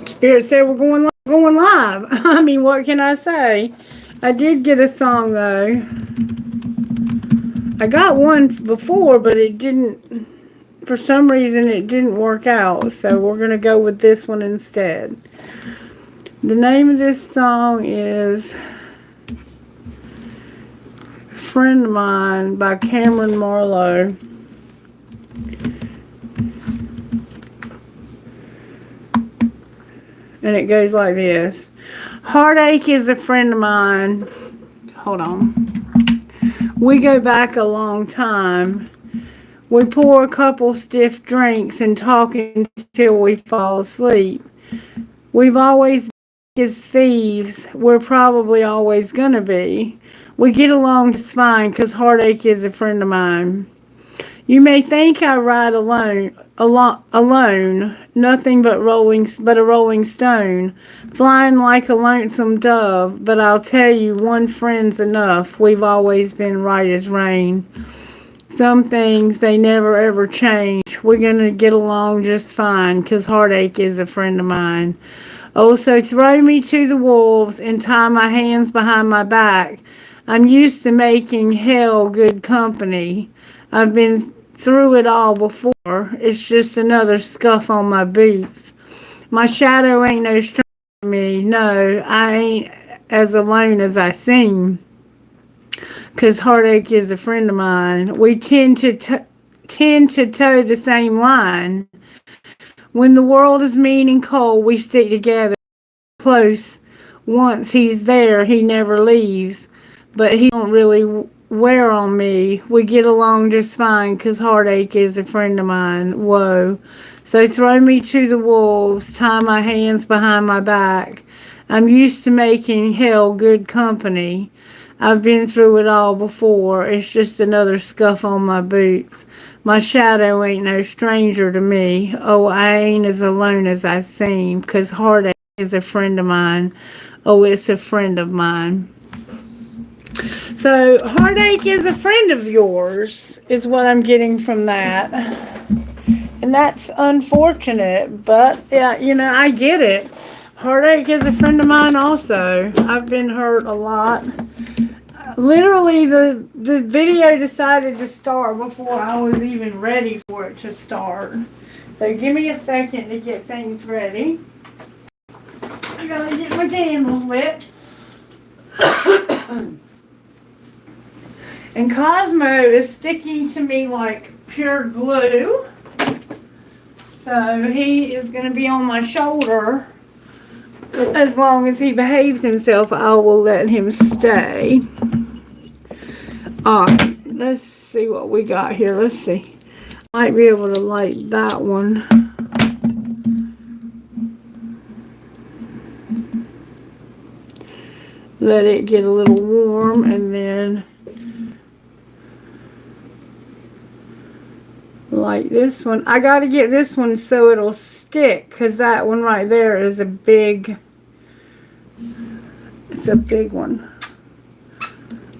Spirit said we're going live. I mean, what can I say? I did get a song though. I got one before, but it didn't. For some reason, it didn't work out. So we're gonna go with this one instead. The name of this song is "Friend of Mine" by Cameron Marlowe. And it goes like this. Heartache is a friend of mine. Hold on. We go back a long time. We pour a couple stiff drinks and talk until we fall asleep. We've always been as thieves. We're probably always gonna be. We get along just fine 'cause heartache is a friend of mine. You may think I ride alone, nothing but a rolling stone, flying like a lonesome dove. But I'll tell you, one friend's enough. We've always been right as rain. Some things they never ever change. We're gonna get along just fine, 'cause heartache is a friend of mine. Oh, so throw me to the wolves and tie my hands behind my back. I'm used to making hell good company. I've been through it all before. It's just another scuff on my boots. My shadow ain't no stranger to me. No, I ain't as alone as I seem. 'Cause heartache is a friend of mine. We tend to toe the same line. When the world is mean and cold, we stick together close. Once he's there, he never leaves. But he don't really wear on me. We get along just fine 'cause heartache is a friend of mine. Whoa. So throw me to the wolves, tie my hands behind my back. I'm used to making hell good company. I've been through it all before. It's just another scuff on my boots. My shadow ain't no stranger to me. Oh, I ain't as alone as I seem, 'cause heartache is a friend of mine. Oh, it's a friend of mine. So, heartache is a friend of yours, is what I'm getting from that. And that's unfortunate, but yeah, I get it. Heartache is a friend of mine also. I've been hurt a lot. Literally, the video decided to start before I was even ready for it to start. So give me a second to get things ready. I gotta get my candles lit. And Cosmo is sticking to me like pure glue. So he is going to be on my shoulder. As long as he behaves himself, I will let him stay. Alright, let's see what we got here. Let's see. Might be able to light that one. Let it get a little warm and then light this one. I got to get this one so it'll stick, because that one right there is a big, it's a big one.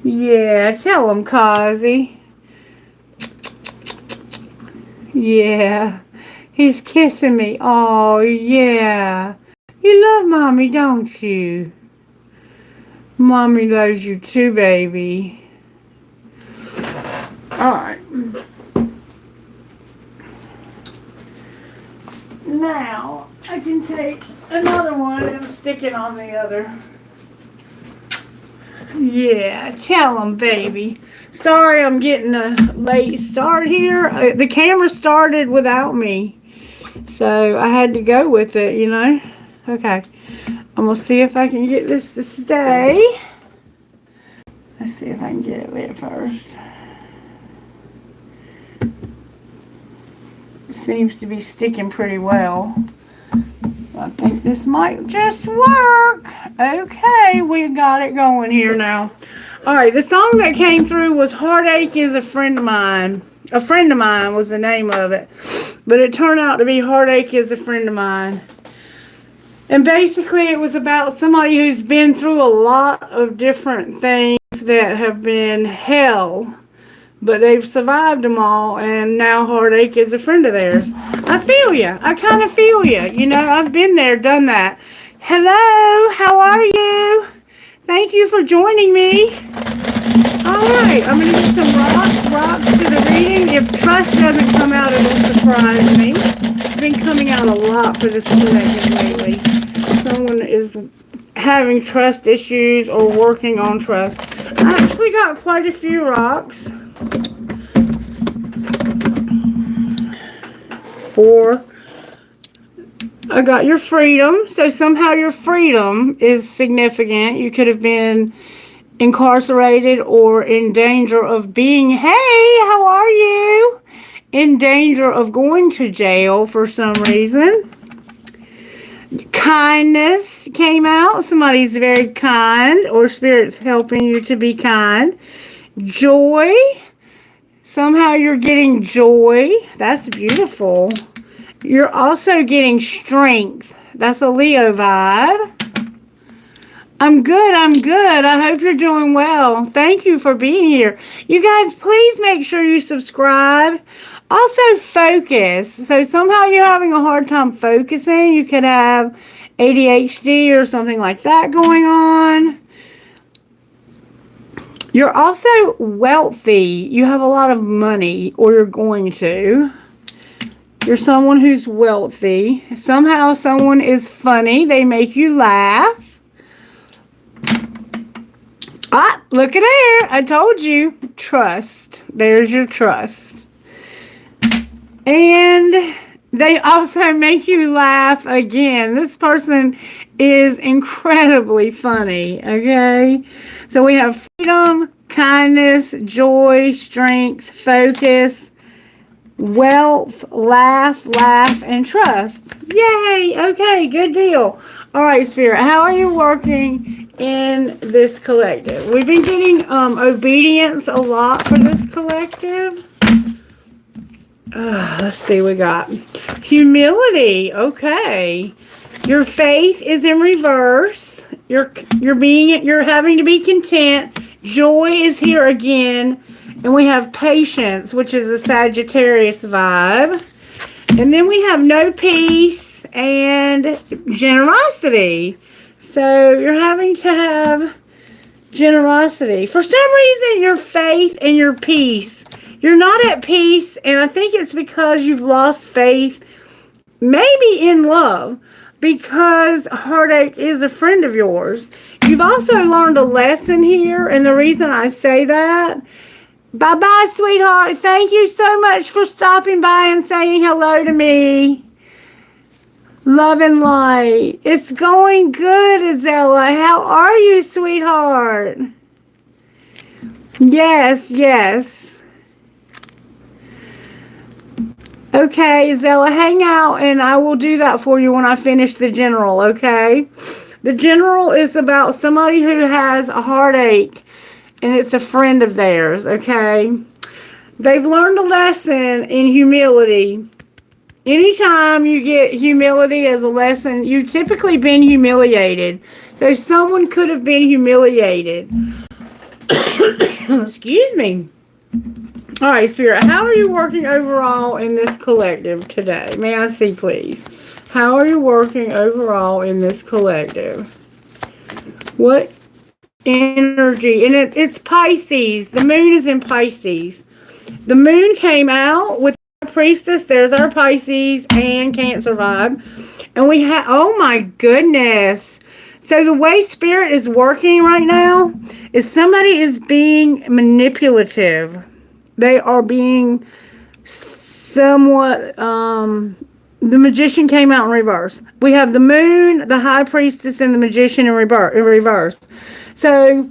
Yeah, tell him, Kazi. Yeah, he's kissing me. Oh, yeah. You love Mommy, don't you? Mommy loves you too, baby. Alright. Now, I can take another one and stick it on the other. Yeah, tell them, baby. Sorry I'm getting a late start here. The camera started without me, so I had to go with it, Okay, I'm going to see if I can get this to stay. Let's see if I can get it lit first. It seems to be sticking pretty well. I think this might just work. Okay, we got it going here now. Alright, the song that came through was Heartache is a Friend of Mine. A Friend of Mine was the name of it. But it turned out to be Heartache is a Friend of Mine. And basically it was about somebody who's been through a lot of different things that have been hell. but they've survived them all, and now heartache is a friend of theirs. I feel you. I kind of feel you. You know, I've been there, done that. Hello, how are you? Thank you for joining me. Alright, I'm going to get some rocks to the reading. If trust doesn't come out, it'll surprise me. It's been coming out a lot for this collective lately. Someone is having trust issues or working on trust. I actually got quite a few rocks. 4. I got your freedom. So somehow your freedom is significant. You could have been incarcerated or in danger of being, hey, how are you? In danger of going to jail for some reason. Kindness came out. Somebody's very kind, or spirit's helping you to be kind. Joy. Somehow you're getting joy. That's beautiful. You're also getting strength. That's a Leo vibe. I'm good. I hope you're doing well. Thank you for being here. You guys, please make sure you subscribe. Also, focus. So somehow you're having a hard time focusing. You could have ADHD or something like that going on. You're also wealthy. You have a lot of money, or you're going to. You're someone who's wealthy. Somehow someone is funny. They make you laugh. Ah, look at there. I told you. Trust. There's your trust. And they also make you laugh again. This person is incredibly funny, okay? So we have freedom, kindness, joy, strength, focus, wealth, laugh, and trust. Yay! Okay, good deal. All right, Spirit, how are you working in this collective? We've been getting obedience a lot for this collective. Let's see, we got humility. Okay. Your faith is in reverse. You're having to be content. Joy is here again. And we have patience, which is a Sagittarius vibe. And then we have no peace and generosity. So you're having to have generosity. For some reason, your faith and your peace, you're not at peace. And I think it's because you've lost faith, maybe in love, because heartache is a friend of yours. You've also learned a lesson here. And the reason I say that, bye-bye, sweetheart. Thank you so much for stopping by and saying hello to me. Love and light. It's going good, Azella. How are you, sweetheart? Yes. Okay, Azella, hang out, and I will do that for you when I finish the general, okay? The general is about somebody who has a heartache, and it's a friend of theirs, okay? They've learned a lesson in humility. Anytime you get humility as a lesson, you've typically been humiliated. So someone could have been humiliated. Excuse me. All right, Spirit, how are you working overall in this collective today? May I see, please? How are you working overall in this collective? What energy? And it's Pisces. The moon is in Pisces. The moon came out with Priestess. There's our Pisces and Cancer vibe. And we have, oh my goodness. So the way Spirit is working right now is somebody is being manipulative. They are being somewhat, the Magician came out in reverse. We have the moon, the High Priestess, and the Magician in reverse. So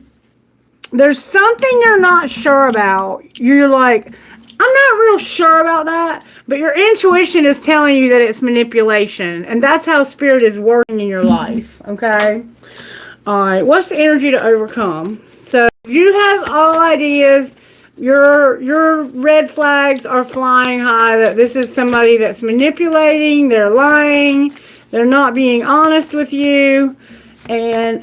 there's something you're not sure about. You're like, I'm not real sure about that, but your intuition is telling you that it's manipulation, and that's how Spirit is working in your life, okay? All right, what's the energy to overcome? So you have all ideas. Your red flags are flying high that this is somebody that's manipulating, they're lying, they're not being honest with you, And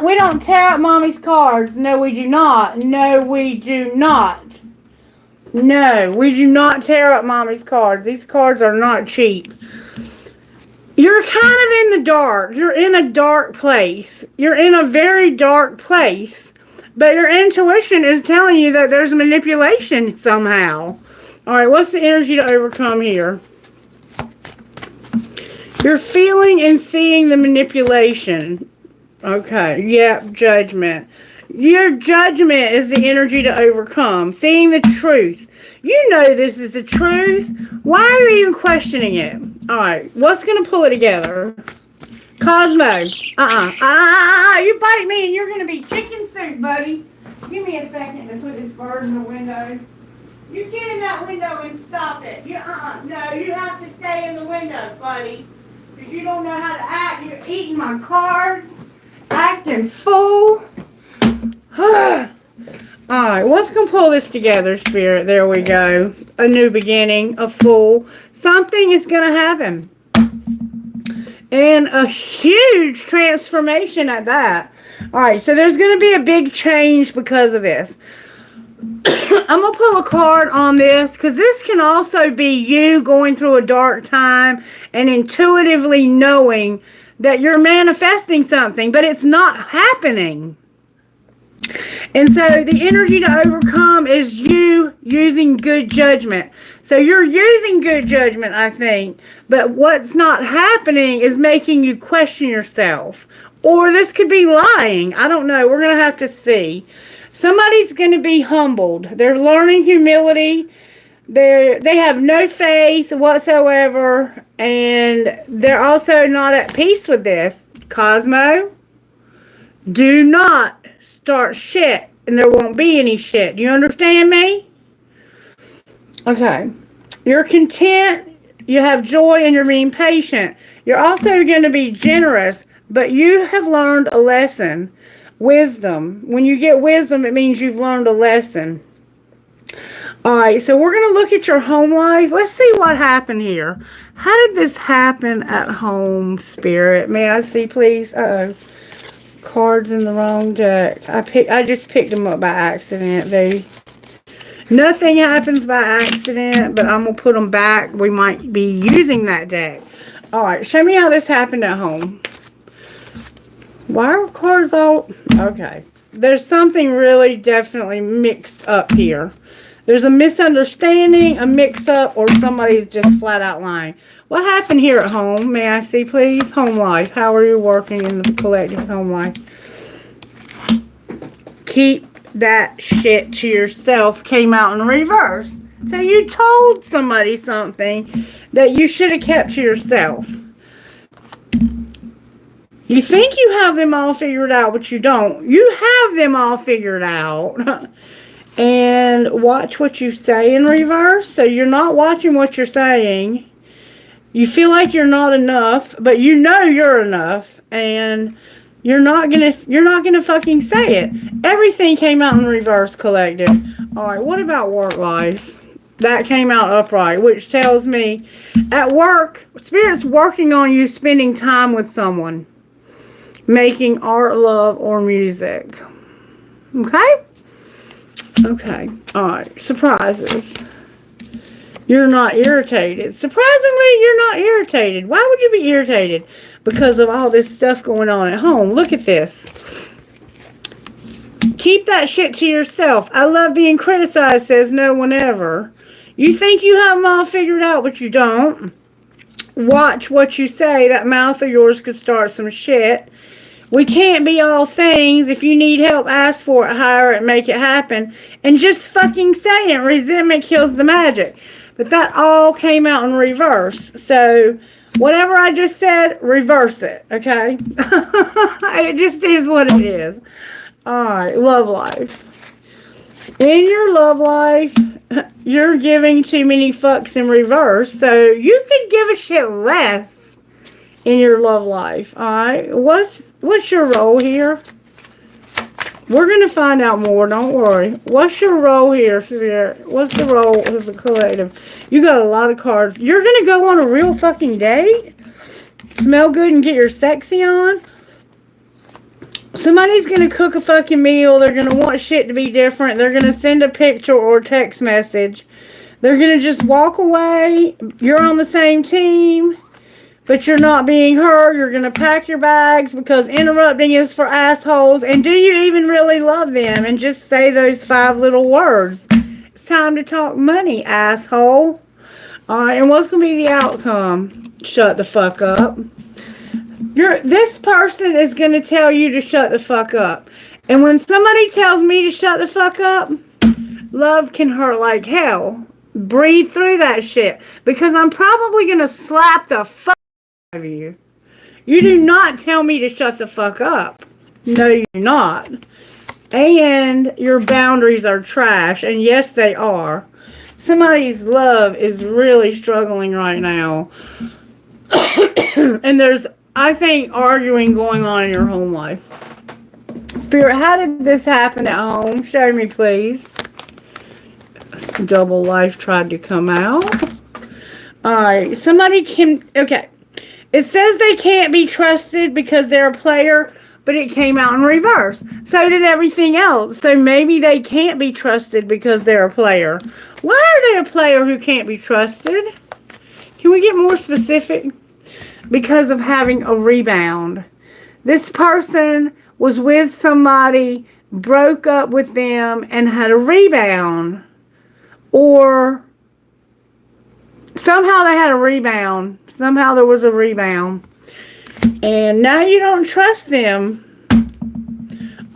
we don't tear up mommy's cards. No, we do not. No, we do not. No, we do not tear up mommy's cards. These cards are not cheap. You're kind of in the dark. You're in a dark place. You're in a very dark place. But your intuition is telling you that there's manipulation somehow. Alright, what's the energy to overcome here? You're feeling and seeing the manipulation. Okay, yep, judgment. Your judgment is the energy to overcome. Seeing the truth. You know this is the truth. Why are you even questioning it? Alright, what's going to pull it together? Cosmo. You bite me and you're going to be chicken soup, buddy. Give me a second to put this bird in the window. You get in that window and stop it. No, you have to stay in the window, buddy. Because you don't know how to act. You're eating my cards. Acting fool. Alright, what's going to pull this together, Spirit? There we go. A new beginning. A fool. Something is going to happen. And a huge transformation at that. Alright, so there's going to be a big change because of this. I'm going to pull a card on this because this can also be you going through a dark time and intuitively knowing that you're manifesting something, but it's not happening. And so the energy to overcome is you using good judgment. So you're using good judgment, I think, but what's not happening is making you question yourself. Or this could be lying. I don't know. We're going to have to see. Somebody's going to be humbled. They're learning humility. They have no faith whatsoever. And they're also not at peace with this. Cosmo, do not start shit. And there won't be any shit. Do you understand me? Okay. You're content. You have joy and you're being patient. You're also going to be generous. But you have learned a lesson. Wisdom. When you get wisdom, it means you've learned a lesson. Alright, so we're going to look at your home life. Let's see what happened here. How did this happen at home, Spirit? May I see, please? Uh-oh. Cards in the wrong deck. I just picked them up by accident. Nothing happens by accident, but I'm going to put them back. We might be using that deck. Alright, show me how this happened at home. Why are cards all... Okay. There's something really definitely mixed up here. There's a misunderstanding, a mix-up, or somebody's just flat out lying. What happened here at home? May I see, please? Home life. How are you working in the collective home life? Keep that shit to yourself came out in reverse. So you told somebody something that you should have kept to yourself. You think you have them all figured out, but you don't. You have them all figured out. And watch what you say in reverse. So you're not watching what you're saying. You feel like you're not enough, but you know you're enough. And you're not gonna fucking say it. Everything came out in reverse, collective. Alright, what about work life? That came out upright, which tells me at work, Spirit's working on you spending time with someone. Making art, love, or music. Okay? Okay. Alright. Surprises. You're not irritated. Surprisingly, you're not irritated. Why would you be irritated? Because of all this stuff going on at home. Look at this. Keep that shit to yourself. I love being criticized, says no one ever. You think you have them all figured out, but you don't. Watch what you say. That mouth of yours could start some shit. We can't be all things. If you need help, ask for it, hire it, make it happen. And just fucking say it. Resentment kills the magic. But that all came out in reverse. So, whatever I just said, reverse it. Okay? It just is what it is. Alright, love life. In your love life, you're giving too many fucks in reverse. So, you could give a shit less in your love life. Alright? What's your role here? We're going to find out more. Don't worry. What's your role here, Spirit? What's the role of the collective? You got a lot of cards. You're going to go on a real fucking date? Smell good and get your sexy on. Somebody's going to cook a fucking meal. They're going to want shit to be different. They're going to send a picture or text message. They're going to just walk away. You're on the same team, but you're not being heard. You're going to pack your bags because interrupting is for assholes. And do you even really love them? And just say those 5 little words. It's time to talk money, asshole. And what's going to be the outcome? Shut the fuck up. This person is going to tell you to shut the fuck up. And when somebody tells me to shut the fuck up, love can hurt like hell. Breathe through that shit. Because I'm probably going to slap the fuck out of you. You do not tell me to shut the fuck up. No, you're not. And your boundaries are trash. And yes, they are. Somebody's love is really struggling right now. And there's, I think, arguing going on in your home life. Spirit, how did this happen at home? Show me, please. Double life tried to come out. Alright, somebody can... Okay. It says they can't be trusted because they're a player, but it came out in reverse. So did everything else. So maybe they can't be trusted because they're a player. Why are they a player who can't be trusted? Can we get more specific? Because of having a rebound. This person was with somebody, broke up with them, and had a rebound. Or somehow they had a rebound. Somehow there was a rebound. And now you don't trust them.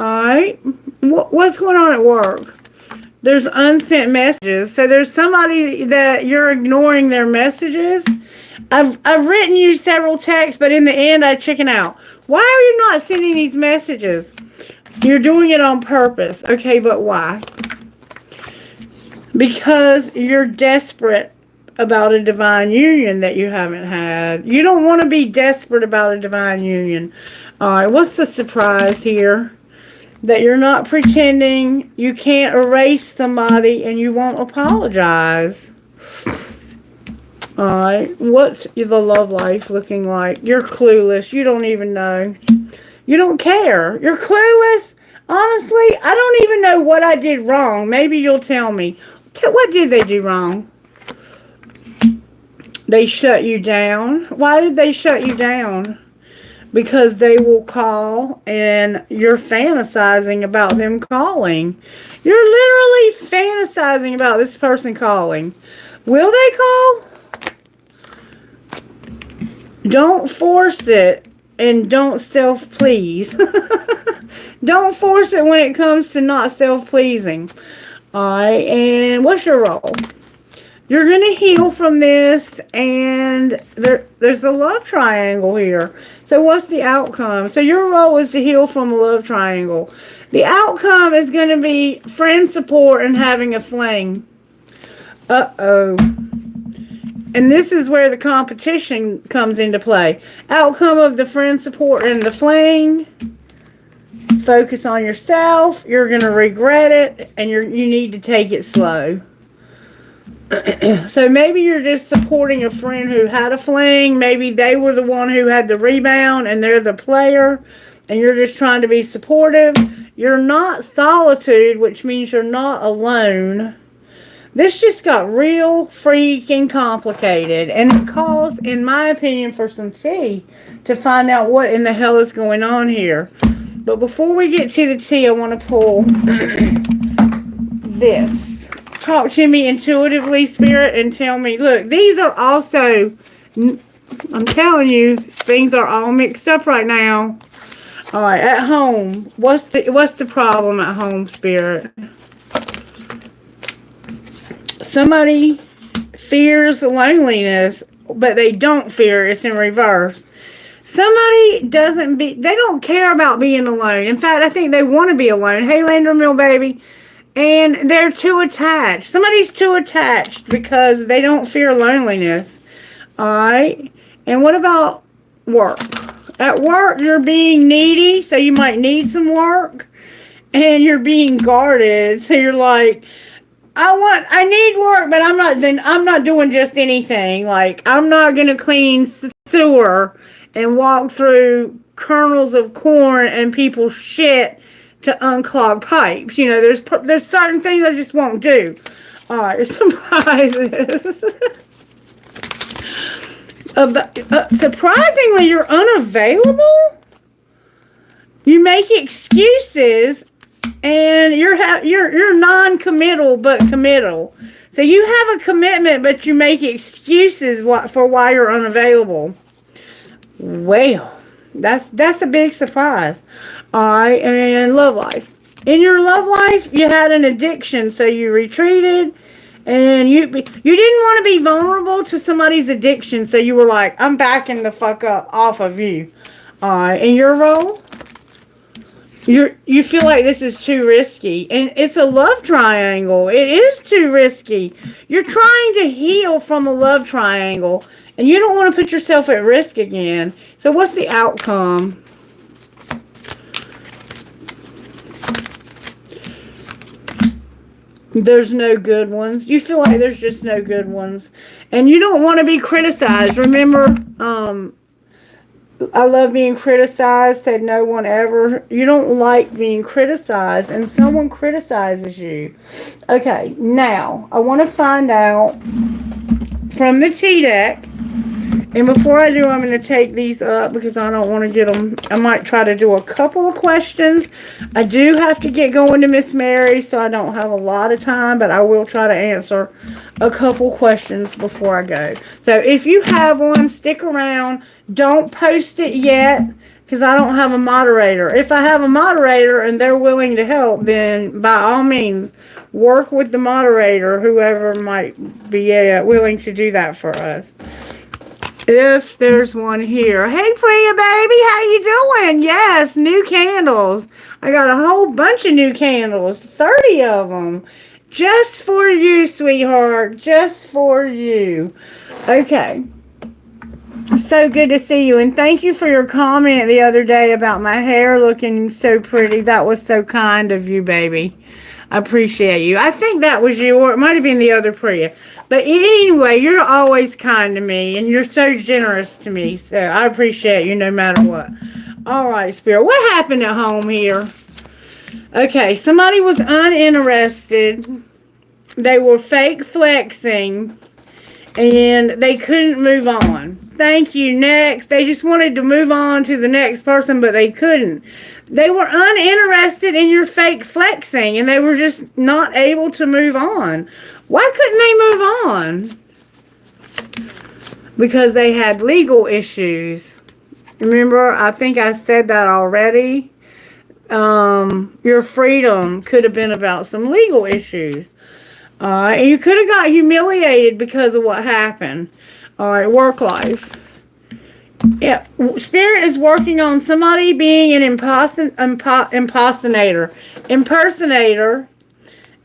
Alright? What's going on at work? There's unsent messages. So there's somebody that you're ignoring their messages. I've written you several texts, but in the end I chicken out. Why are you not sending these messages? You're doing it on purpose. Okay, but why? Because you're desperate about a divine union that you haven't had. You don't want to be desperate about a divine union. Alright, what's the surprise here? That you're not pretending, you can't erase somebody, and you won't apologize. Alright, what's the love life looking like? You're clueless. You don't even know. You don't care. You're clueless? Honestly, I don't even know what I did wrong. Maybe you'll tell me. What did they do wrong? They shut you down. Why did they shut you down? Because they will call and you're fantasizing about them calling. You're literally fantasizing about this person calling. Will they call? Don't force it and don't self-please. Don't force it when it comes to not self-pleasing. Alright, and what's your role? You're going to heal from this, and there's a love triangle here. So what's the outcome? So your role is to heal from a love triangle. The outcome is going to be friend support and having a fling. Uh-oh. And this is where the competition comes into play. Outcome of the friend support and the fling. Focus on yourself. You're going to regret it, and you need to take it slow. So maybe you're just supporting a friend who had a fling. Maybe they were the one who had the rebound and they're the player. And you're just trying to be supportive. You're not solitude, which means you're not alone. This just got real freaking complicated. And it calls, in my opinion, for some tea to find out what in the hell is going on here. But before we get to the tea, I want to pull this. Talk to me intuitively, Spirit, and tell me, look, these are also, I'm telling you, things are all mixed up right now. Alright, at home, what's the problem at home, Spirit? Somebody fears loneliness, but they don't fear it's in reverse. Somebody they don't care about being alone. In fact, I think they want to be alone. Hey, Lander Mill, baby. And they're too attached. Somebody's too attached because they don't fear loneliness. Alright? And what about work? At work, you're being needy, so you might need some work. And you're being guarded, so you're like, I need work, but I'm not doing just anything. Like, I'm not going to clean sewer and walk through kernels of corn and people's shit to unclog pipes. You know, there's certain things I just won't do. All right, surprises. Surprisingly, you're unavailable. You make excuses, and you're non-committal but committal. So you have a commitment, but you make excuses for why you're unavailable. Well, that's a big surprise. All right, and love life. In your love life, you had an addiction, so you retreated, and you didn't want to be vulnerable to somebody's addiction, so you were like, I'm backing the fuck up off of you. All right, in your role, you feel like this is too risky, and it's a love triangle. It is too risky. You're trying to heal from a love triangle, and you don't want to put yourself at risk again. So what's the outcome? There's no good ones. You feel like there's just no good ones. And you don't want to be criticized. Remember, I love being criticized, said no one ever. You don't like being criticized, and someone criticizes you. Okay, now, I want to find out from the T deck. And before I do, I'm going to take these up because I don't want to get them. I might try to do a couple of questions. I do have to get going to Miss Mary, so I don't have a lot of time, but I will try to answer a couple questions before I go. So if you have one, stick around. Don't post it yet because I don't have a moderator. If I have a moderator and they're willing to help, then by all means, work with the moderator, whoever might be willing to do that for us. If there's one here. Hey, Priya, baby, how you doing? Yes, new candles. I got a whole bunch of new candles, 30 of them. Just for you, sweetheart. Just for you. Okay. So good to see you. And thank you for your comment the other day about my hair looking so pretty. That was so kind of you, baby. I appreciate you. I think that was you, or it might have been the other Priya. But anyway, you're always kind to me, and you're so generous to me. So I appreciate you no matter what. All right, Spirit. What happened at home here? Okay, somebody was uninterested. They were fake flexing, and they couldn't move on. Thank you. Next. They just wanted to move on to the next person, but they couldn't. They were uninterested in your fake flexing, and they were just not able to move on. Why couldn't they move on? Because they had legal issues. Remember, I think I said that already. Your freedom could have been about some legal issues. And you could have got humiliated because of what happened. All right, work life. Yeah, Spirit is working on somebody being an impersonator,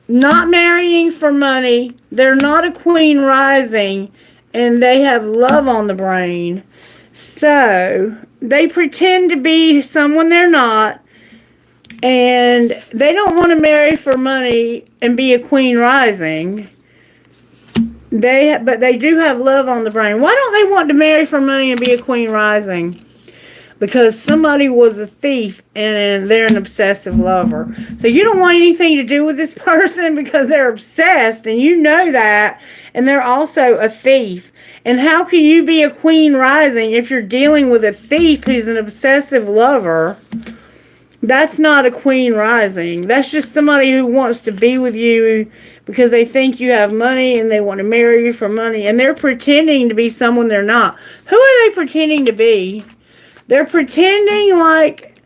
not marrying for money. They're not a queen rising, and they have love on the brain. So they pretend to be someone they're not, and they don't want to marry for money and be a queen rising. But they do have love on the brain. Why don't they want to marry for money and be a queen rising? Because somebody was a thief and they're an obsessive lover. So you don't want anything to do with this person because they're obsessed, and you know that, and they're also a thief. And how can you be a queen rising if you're dealing with a thief who's an obsessive lover? That's not a queen rising. That's just somebody who wants to be with you because they think you have money and they want to marry you for money. And they're pretending to be someone they're not. Who are they pretending to be? They're pretending like,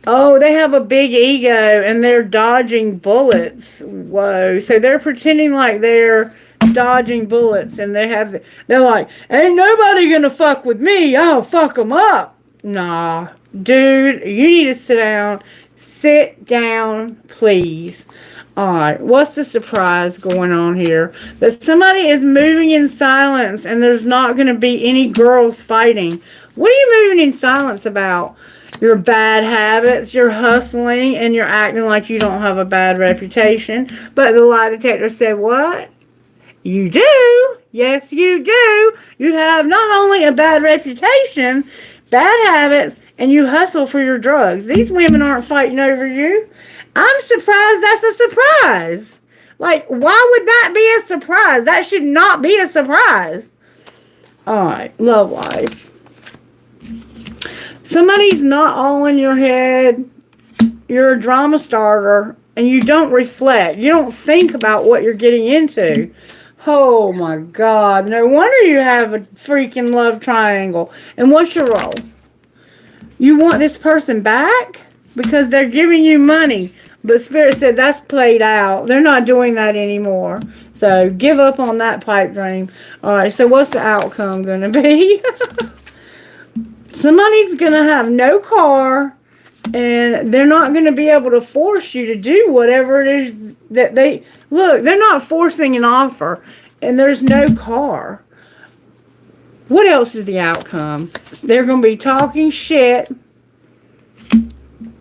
oh, they have a big ego and they're dodging bullets. Whoa. So they're pretending like they're dodging bullets, and they're like, ain't nobody gonna fuck with me. I'll fuck them up. Nah. Dude, you need to sit down. Sit down, please. Alright, what's the surprise going on here? That somebody is moving in silence and there's not going to be any girls fighting. What are you moving in silence about? Your bad habits, you're hustling, and you're acting like you don't have a bad reputation. But the lie detector said, what? You do. Yes, you do. You have not only a bad reputation, bad habits, and you hustle for your drugs. These women aren't fighting over you. I'm surprised that's a surprise. Like, why would that be a surprise? That should not be a surprise. Alright, love life. Somebody's not all in your head. You're a drama starter, and you don't reflect. You don't think about what you're getting into. Oh my God. No wonder you have a freaking love triangle. And what's your role? You want this person back? Because they're giving you money. But Spirit said that's played out. They're not doing that anymore. So give up on that pipe dream. Alright, so what's the outcome going to be? Somebody's going to have no car. And they're not going to be able to force you to do whatever it is that they... Look, they're not forcing an offer. And there's no car. What else is the outcome? They're going to be talking shit.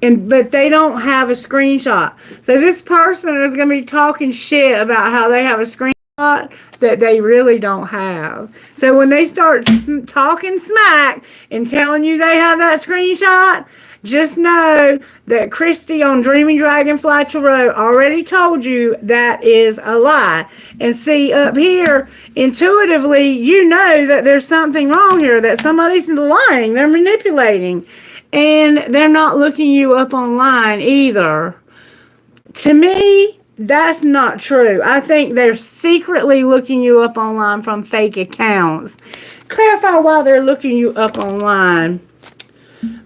But they don't have a screenshot. So this person is going to be talking shit about how they have a screenshot that they really don't have. So when they start talking smack and telling you they have that screenshot... Just know that Christy on Dreaming Dragonfly Tarot already told you that is a lie. And see, up here, intuitively, you know that there's something wrong here, that somebody's lying, they're manipulating. And they're not looking you up online either. To me, that's not true. I think they're secretly looking you up online from fake accounts. Clarify why they're looking you up online.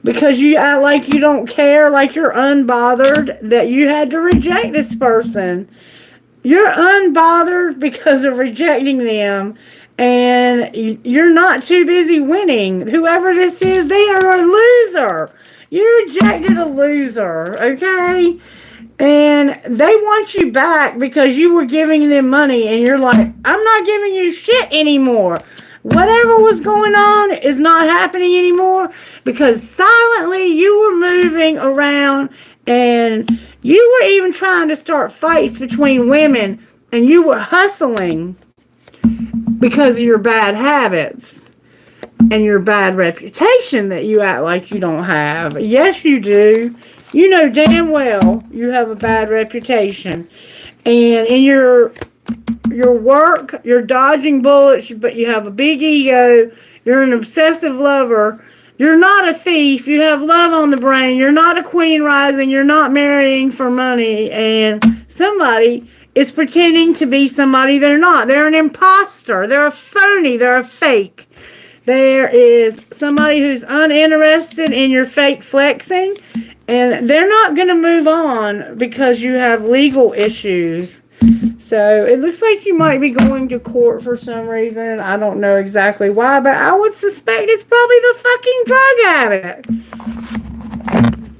Because you act like you don't care, like you're unbothered that you had to reject this person. You're unbothered because of rejecting them, and you're not too busy winning. Whoever this is, they are a loser. You rejected a loser, okay? And they want you back because you were giving them money, and you're like, I'm not giving you shit anymore. Whatever was going on is not happening anymore because silently you were moving around and you were even trying to start fights between women and you were hustling because of your bad habits and your bad reputation that you act like you don't have. Yes, you do. You know damn well you have a bad reputation. And in your work, you're dodging bullets, but you have a big ego. You're an obsessive lover. You're not a thief. You have love on the brain. You're not a queen rising. You're not marrying for money. And somebody is pretending to be somebody they're not. They're an imposter. They're a phony. They're a fake. There is somebody who's uninterested in your fake flexing. And they're not going to move on because you have legal issues. So, it looks like you might be going to court for some reason. I don't know exactly why, but I would suspect it's probably the fucking drug addict.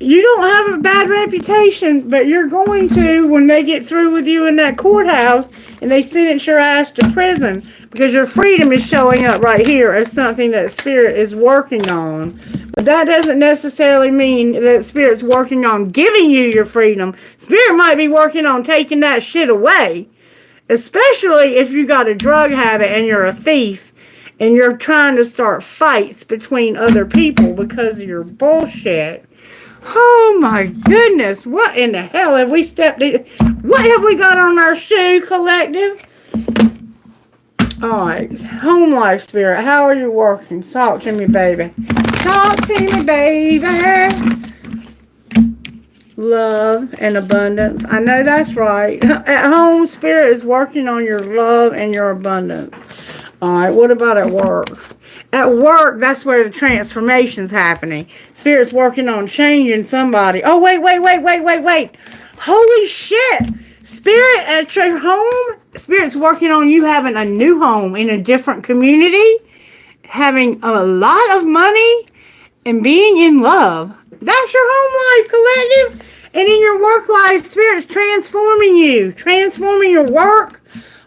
You don't have a bad reputation, but you're going to when they get through with you in that courthouse and they sentence your ass to prison because your freedom is showing up right here as something that Spirit is working on. But that doesn't necessarily mean that Spirit's working on giving you your freedom. Spirit might be working on taking that shit away. Especially if you got a drug habit and you're a thief and you're trying to start fights between other people because of your bullshit. Oh my goodness. What in the hell have we stepped in? What have we got on our shoe, collective? Alright. Home life, Spirit. How are you working? Talk to me, baby. Talk to me, baby. Love and abundance. I know that's right. At home, Spirit is working on your love and your abundance. Alright, what about at work? At work, that's where the transformation's happening. Spirit's working on changing somebody. Oh, wait. Holy shit. Spirit at your home, Spirit's working on you having a new home in a different community, having a lot of money, and being in love. That's your home life, collective. And in your work life, Spirit's transforming you. Transforming your work.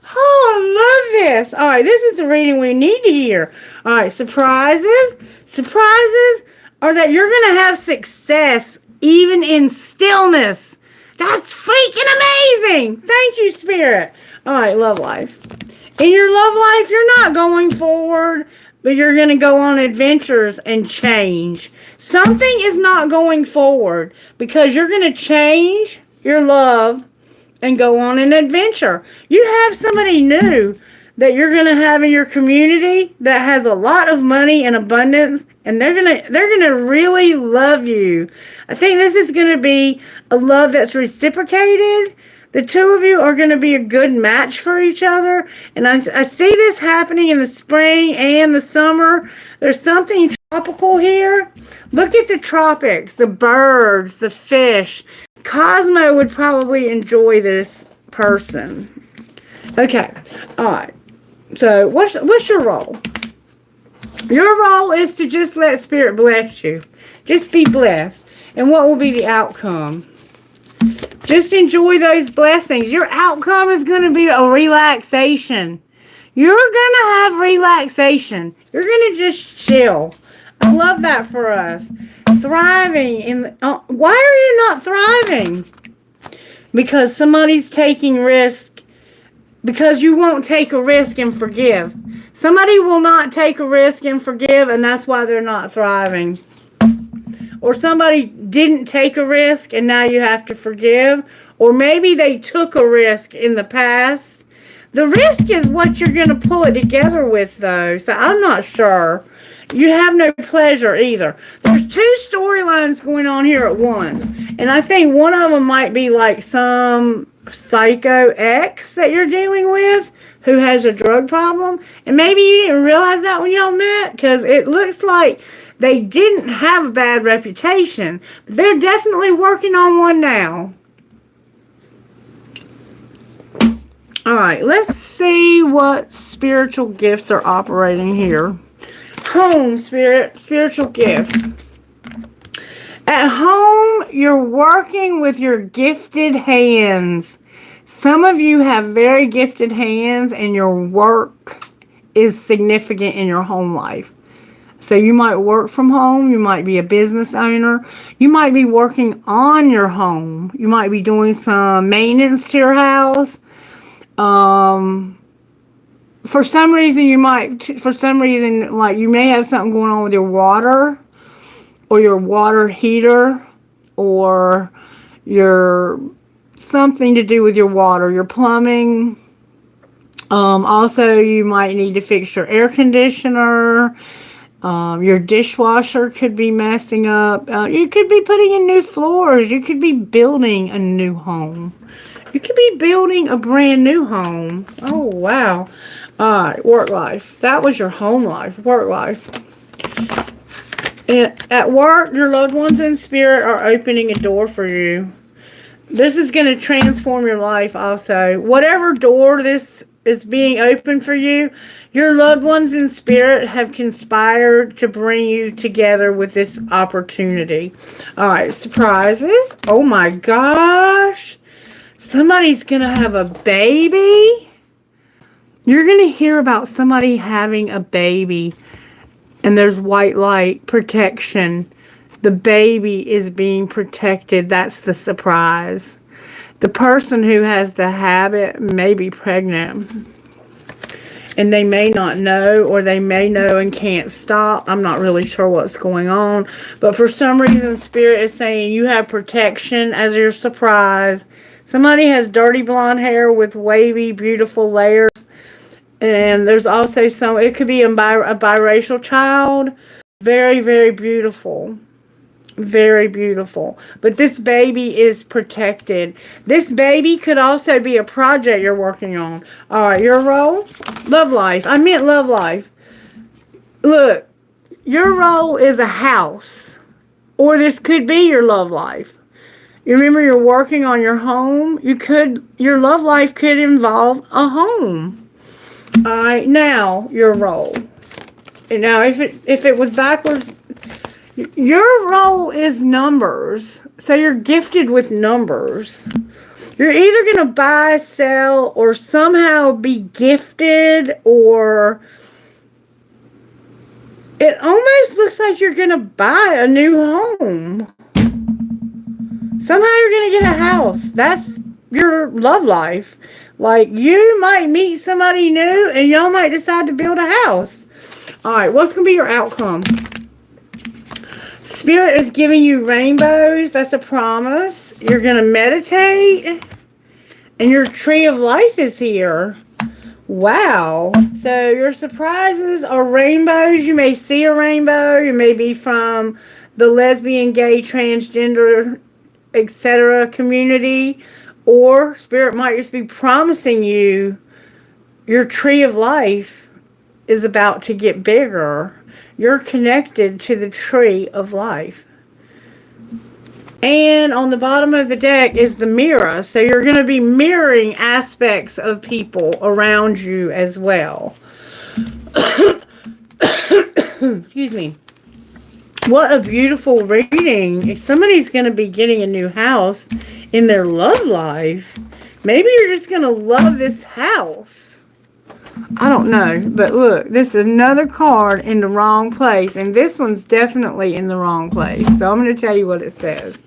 Oh, I love this. All right, this is the reading we need to hear. All right, surprises. Surprises are that you're going to have success even in stillness. That's freaking amazing. Thank you, Spirit. All right, love life. In your love life, you're not going forward but you're going to go on adventures and change. Something is not going forward because you're going to change your love and go on an adventure. You have somebody new that you're going to have in your community that has a lot of money and abundance, and they're going to really love you. I think this is going to be a love that's reciprocated. The two of you are going to be a good match for each other. And I see this happening in the spring and the summer. There's something tropical here. Look at the tropics, the birds, the fish. Cosmo would probably enjoy this person. Okay. All right. So what's your role? Your role is to just let Spirit bless you. Just be blessed. And what will be the outcome? Just enjoy those blessings. Your outcome is going to be a relaxation. You're going to have relaxation. You're going to just chill. I love that for us. Thriving. Why are you not thriving? Because somebody's taking risk. Because you won't take a risk and forgive. Somebody will not take a risk and forgive, and that's why they're not thriving. Or somebody didn't take a risk and now you have to forgive. Or maybe they took a risk in the past. The risk is what you're going to pull it together with, though. So I'm not sure. You have no pleasure either. There's two storylines going on here at once. And I think one of them might be like some psycho ex that you're dealing with who has a drug problem. And maybe you didn't realize that when y'all met, because it looks like they didn't have a bad reputation. They're definitely working on one now. Alright, let's see what spiritual gifts are operating here. Home, spiritual gifts. At home, you're working with your gifted hands. Some of you have very gifted hands and your work is significant in your home life. So you might work from home. You might be a business owner. You might be working on your home. You might be doing some maintenance to your house. For some reason, like you may have something going on with your water or your water heater or your something to do with your water, your plumbing. Also, you might need to fix your air conditioner. Your dishwasher could be messing up. You could be putting in new floors. You could be building a new home. You could be building a brand new home. Oh, wow. All right, work life. That was your home life, work life. And at work, your loved ones in spirit are opening a door for you. This is going to transform your life also. Whatever door this is being opened for you, your loved ones in spirit have conspired to bring you together with this opportunity. All right, surprises. Oh my gosh. Somebody's going to have a baby. You're going to hear about somebody having a baby. And there's white light protection. The baby is being protected. That's the surprise. The person who has the habit may be pregnant. And they may not know, or they may know and can't stop. I'm not really sure what's going on. But for some reason, Spirit is saying you have protection as your surprise. Somebody has dirty blonde hair with wavy, beautiful layers. And there's also it could be a biracial child. Very, very beautiful. Very beautiful. But this baby is protected. This baby could also be a project you're working on. Alright, your role? Love life. I meant love life. Look, your role is a house. Or this could be your love life. You remember you're working on your home? Your love life could involve a home. Alright, now your role. And now if it was backwards, your role is numbers. So you're gifted with numbers. You're either going to buy, sell, or somehow be gifted, or it almost looks like you're going to buy a new home. Somehow you're going to get a house. That's your love life. Like, you might meet somebody new and y'all might decide to build a house. Alright, what's going to be your outcome? Spirit is giving you rainbows. That's a promise. You're going to meditate. And your tree of life is here. Wow. So your surprises are rainbows. You may see a rainbow. You may be from the lesbian, gay, transgender, etc. community. Or Spirit might just be promising you your tree of life is about to get bigger. You're connected to the tree of life. And on the bottom of the deck is the mirror. So you're going to be mirroring aspects of people around you as well. Excuse me. What a beautiful reading. If somebody's going to be getting a new house in their love life, maybe you're just going to love this house. I don't know. But look, this is another card in the wrong place. And this one's definitely in the wrong place. So I'm going to tell you what it says.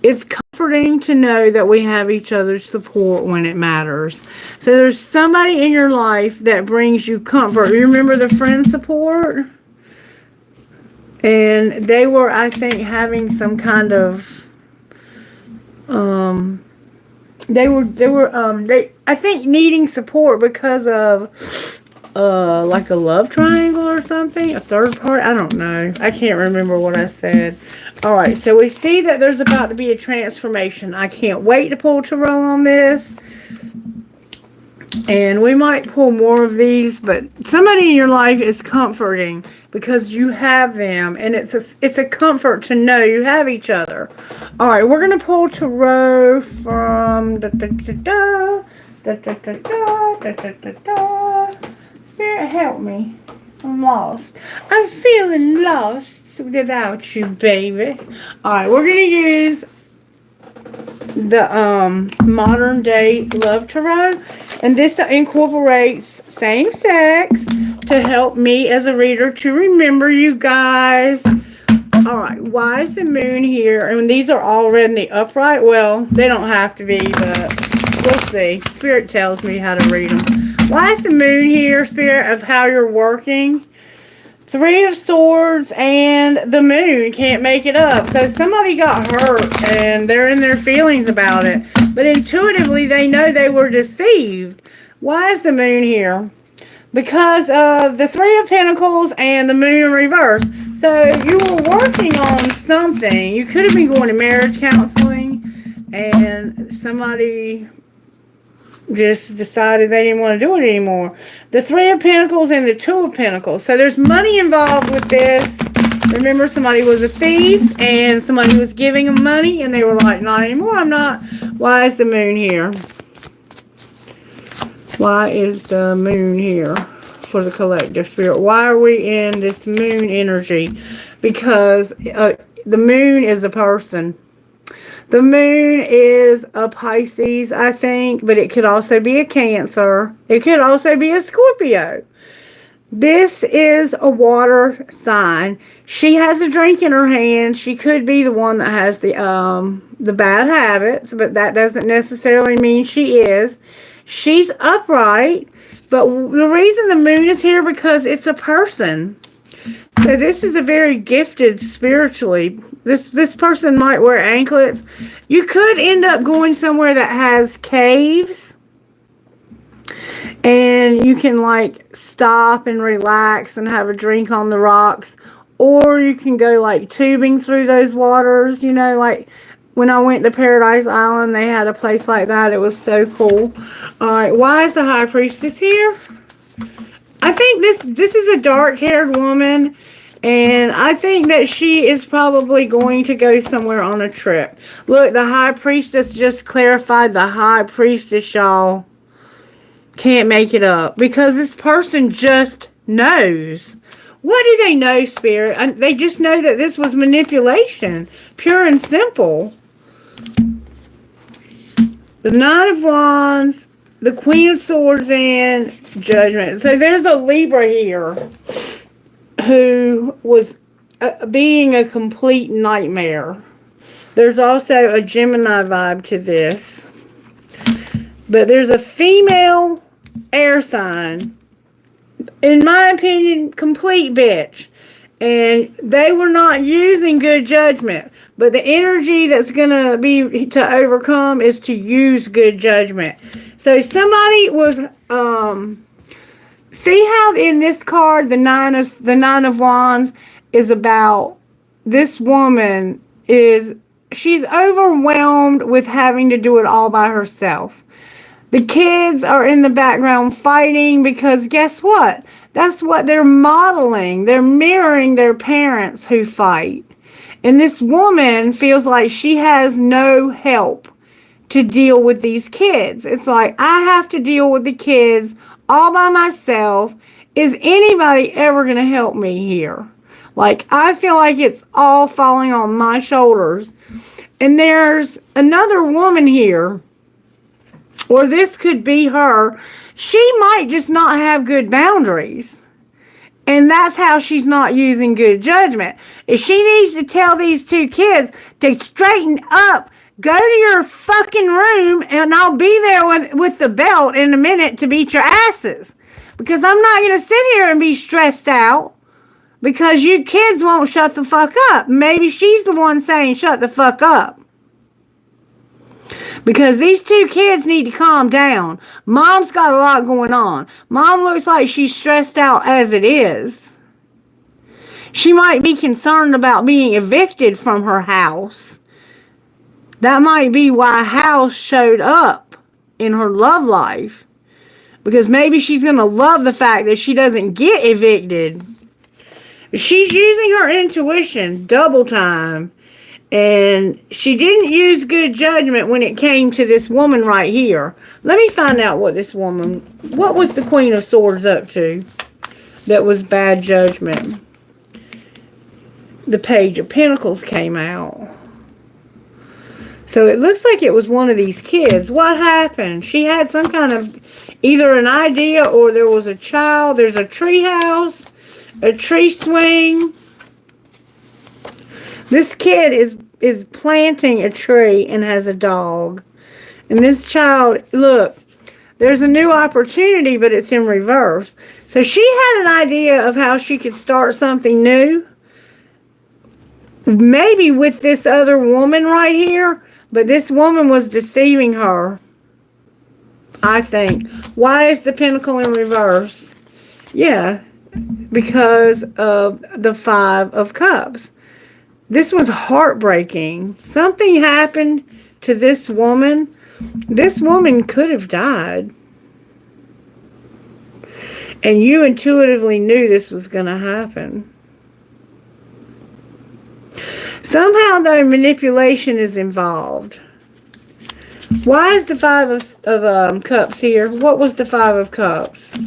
It's comforting to know that we have each other's support when it matters. So there's somebody in your life that brings you comfort. You remember the friend support? And they were, I think, having some kind of, I think needing support because of, like a love triangle or something, a third part. I don't know. I can't remember what I said. All right, so we see that there's about to be a transformation. I can't wait to pull tarot on this. And we might pull more of these, but somebody in your life is comforting because you have them, and it's a comfort to know you have each other. All right, we're gonna pull tarot from Spirit, help me. I'm lost. I'm feeling lost without you, baby. All right, we're gonna use the modern day love tarot, and this incorporates same sex to help me as a reader to remember you guys. All right, why is the moon here? And these are all read in the upright. Well, they don't have to be, but we'll see. Spirit tells me how to read them. Why is the moon here, Spirit, of how you're working? Three of Swords and the moon can't make it up. So somebody got hurt and they're in their feelings about it. But intuitively they know they were deceived. Why is the moon here? Because of the Three of Pentacles and the moon in reverse. So you were working on something. You could have been going to marriage counseling and somebody just decided they didn't want to do it anymore. The Three of Pentacles and the Two of Pentacles. So there's money involved with this. Remember, somebody was a thief and somebody was giving them money and they were like, not anymore, I'm not. Why is the moon here? Why is the moon here for the collective spirit? Why are we in this moon energy? Because the moon is a person. The moon is a Pisces, I think, but it could also be a Cancer. It could also be a Scorpio. This is a water sign. She has a drink in her hand. She could be the one that has the bad habits, but that doesn't necessarily mean she is. She's upright, but the reason the moon is here because it's a person. So this is a very gifted spiritually. This person might wear anklets. You could end up going somewhere that has caves. And you can like stop and relax and have a drink on the rocks. Or you can go like tubing through those waters. You know, like when I went to Paradise Island, they had a place like that. It was so cool. Alright, why is the High Priestess here? I think this is a dark-haired woman, and I think that she is probably going to go somewhere on a trip. Look, the High Priestess just clarified. The High Priestess, y'all, can't make it up because this person just knows. What do they know, Spirit? They just know that this was manipulation, pure and simple. The Knight of Wands, the Queen of Swords, and Judgment. So there's a Libra here who was being a complete nightmare. There's also a Gemini vibe to this. But there's a female air sign in my opinion, complete bitch. And they were not using good judgment. But the energy that's going to be to overcome is to use good judgment. So somebody was, see how in this card, the Nine of Wands is about this woman she's overwhelmed with having to do it all by herself. The kids are in the background fighting because guess what? That's what they're modeling. They're mirroring their parents who fight. And this woman feels like she has no help to deal with these kids. It's like, I have to deal with the kids all by myself. Is anybody ever going to help me here? Like, I feel like it's all falling on my shoulders. And there's another woman here, or this could be her. She might just not have good boundaries. And that's how she's not using good judgment. If she needs to tell these two kids to straighten up, go to your fucking room, and I'll be there with the belt in a minute to beat your asses. Because I'm not going to sit here and be stressed out because you kids won't shut the fuck up. Maybe she's the one saying shut the fuck up. Because these two kids need to calm down. Mom's got a lot going on. Mom looks like she's stressed out as it is. She might be concerned about being evicted from her house. That might be why house showed up in her love life. Because maybe she's going to love the fact that she doesn't get evicted. She's using her intuition double time. And she didn't use good judgment when it came to this woman right here. Let me find out what was the Queen of Swords up to that was bad judgment. The Page of Pentacles came out. So it looks like it was one of these kids. What happened? She had some kind of either an idea or there was a child. There's a tree house, a tree swing. This kid is planting a tree and has a dog. And this child, look, there's a new opportunity, but it's in reverse. So she had an idea of how she could start something new. Maybe with this other woman right here, but this woman was deceiving her, I think. Why is the Pentacle in reverse? Yeah, because of the Five of Cups. This was heartbreaking. Something happened to this woman. This woman could have died. And you intuitively knew this was going to happen. Somehow, though, manipulation is involved. Why is the Five of Cups here? What was the Five of Cups?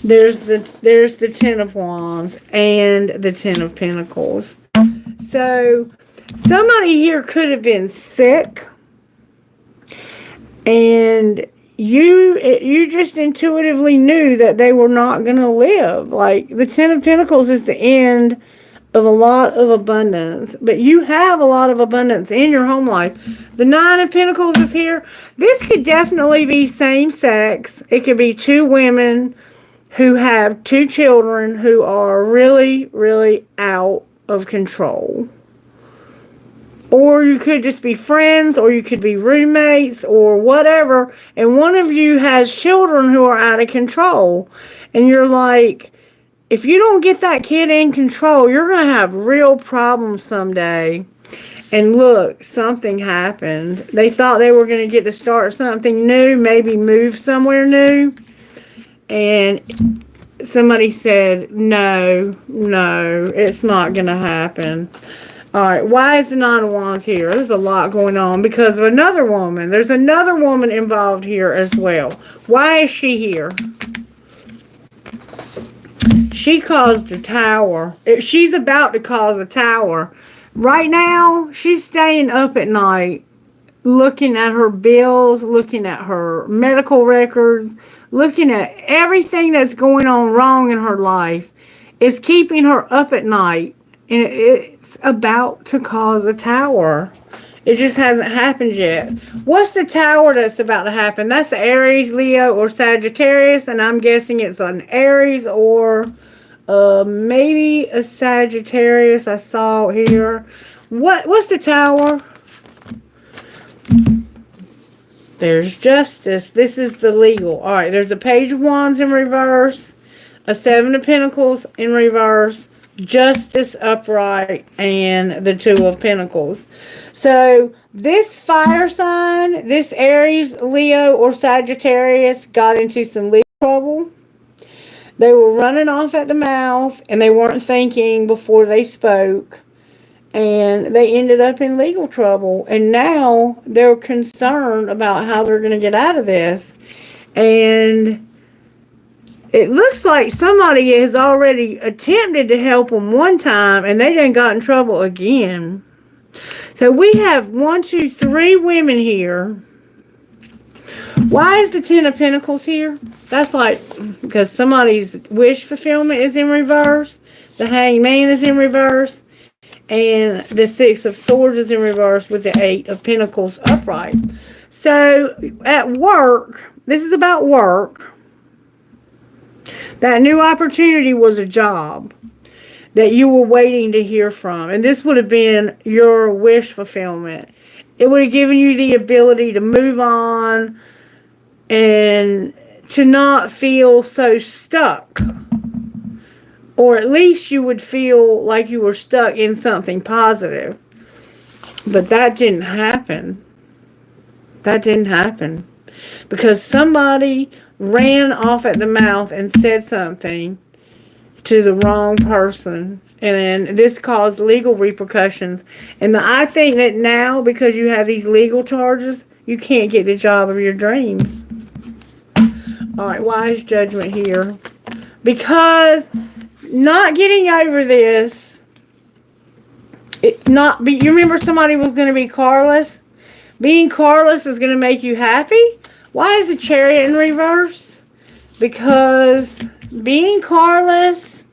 There's the Ten of Wands and the Ten of Pentacles. So, somebody here could have been sick, and you just intuitively knew that they were not going to live. Like, the Ten of Pentacles is the end of a lot of abundance, but you have a lot of abundance in your home life. The Nine of Pentacles is here. This could definitely be same sex. It could be two women who have two children who are really, really out of control. Or you could just be friends, or you could be roommates, or whatever, and one of you has children who are out of control. And you're like, if you don't get that kid in control, you're going to have real problems someday. And look, something happened. They thought they were going to get to start something new, maybe move somewhere new. And somebody said, no, it's not going to happen. All right, why is the Nine of Wands here? There's a lot going on because of another woman. There's another woman involved here as well. Why is she here? She caused a tower. She's about to cause a tower. Right now, she's staying up at night, looking at her bills, looking at her medical records, looking at everything that's going on wrong in her life. It's keeping her up at night. And it's about to cause a tower. It just hasn't happened yet. What's the tower that's about to happen? That's Aries, Leo, or Sagittarius, and I'm guessing it's an Aries or maybe a Sagittarius. I saw it here. What's the tower? There's Justice. This is the legal. All right, there's a Page of Wands in reverse, a Seven of Pentacles in reverse, Justice upright, and the Two of Pentacles. So this fire sign, this Aries, Leo, or Sagittarius got into some legal trouble. They were running off at the mouth, and they weren't thinking before they spoke. And they ended up in legal trouble. And now they're concerned about how they're going to get out of this. And it looks like somebody has already attempted to help them one time, and they done got in trouble again. So we have 1, 2, 3 women here. Why is the Ten of Pentacles here? That's like because somebody's wish fulfillment is in reverse. The Hanged Man is in reverse. And the Six of Swords is in reverse with the Eight of Pentacles upright. So at work, this is about work. That new opportunity was a job that you were waiting to hear from. And this would have been your wish fulfillment. It would have given you the ability to move on and to not feel so stuck. Or at least you would feel like you were stuck in something positive. But that didn't happen. That didn't happen. Because somebody ran off at the mouth and said something to the wrong person. And this caused legal repercussions. And I think that now, because you have these legal charges, you can't get the job of your dreams. Alright, wise judgment here. Because not getting over this, you remember somebody was going to be carless? Being carless is going to make you happy? Why is the Chariot in reverse? Because being carless,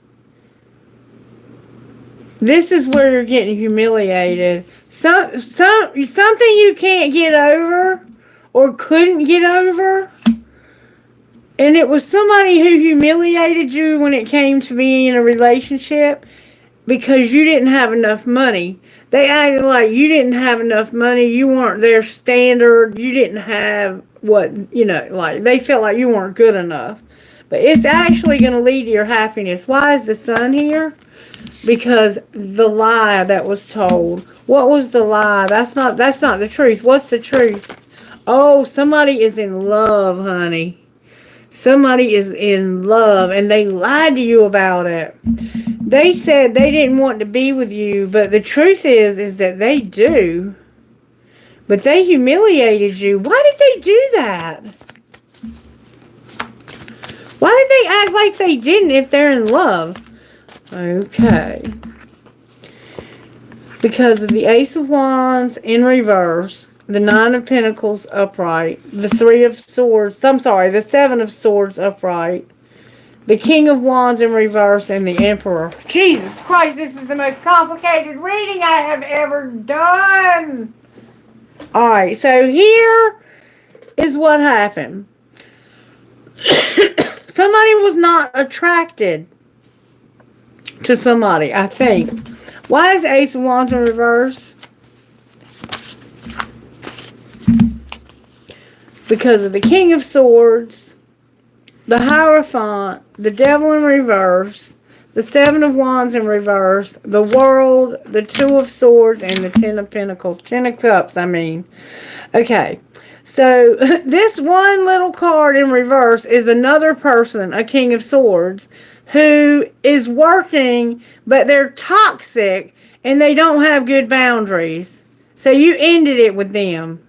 this is where you're getting humiliated. Something you can't get over or couldn't get over. And it was somebody who humiliated you when it came to being in a relationship because you didn't have enough money. They acted like you didn't have enough money. You weren't their standard. You didn't have like they felt like you weren't good enough. But it's actually going to lead to your happiness. Why is the Sun here? Because the lie that was told. What was the lie? That's not the truth. What's the truth? Oh, somebody is in love, honey. Somebody is in love, and they lied to you about it. They said they didn't want to be with you, but the truth is that they do. But they humiliated you. Why did they do that? Why did they act like they didn't if they're in love? Okay. Because of the Ace of Wands in reverse, the Nine of Pentacles upright, the Three of Swords, the Seven of Swords upright, the King of Wands in reverse, and the Emperor. Jesus Christ, this is the most complicated reading I have ever done. Alright, so here is what happened. Somebody was not attracted to somebody, I think. Why is Ace of Wands in reverse? Because of the King of Swords, the Hierophant, the Devil in reverse, the Seven of Wands in reverse, the World, the Two of Swords, and the Ten of Pentacles. 10 of Cups, I mean. Okay, so this one little card in reverse is another person, a King of Swords, who is working, but they're toxic, and they don't have good boundaries. So you ended it with them.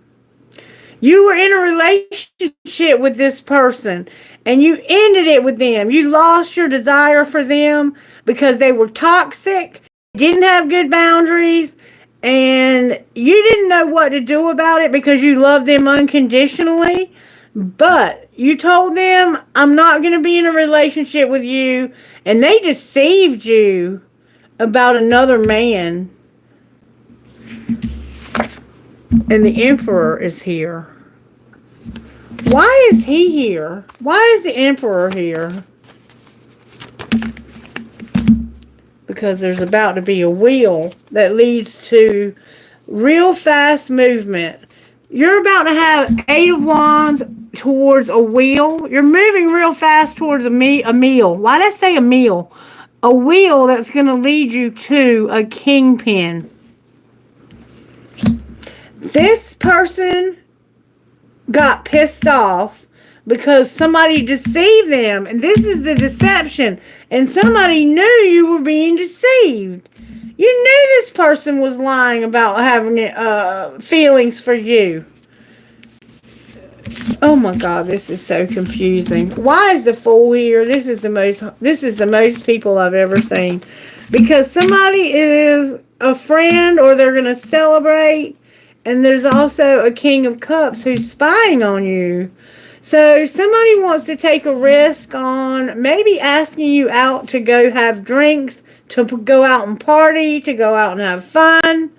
You were in a relationship with this person, and you ended it with them. You lost your desire for them because they were toxic, didn't have good boundaries, and you didn't know what to do about it because you loved them unconditionally. But you told them, I'm not going to be in a relationship with you, and they deceived you about another man. And the Emperor is here. Why is he here? Why is the Emperor here? Because there's about to be a wheel that leads to real fast movement. You're about to have 8 of Wands towards a wheel. You're moving real fast towards a meal. Why did I say a meal? A wheel that's going to lead you to a kingpin. This person got pissed off because somebody deceived them. And this is the deception. And somebody knew you were being deceived. You knew this person was lying about having feelings for you. Oh my God, this is so confusing. Why is the Fool here? This is the most people I've ever seen. Because somebody is a friend or they're going to celebrate. And there's also a King of Cups who's spying on you. So somebody wants to take a risk on maybe asking you out to go have drinks, to go out and party, to go out and have fun.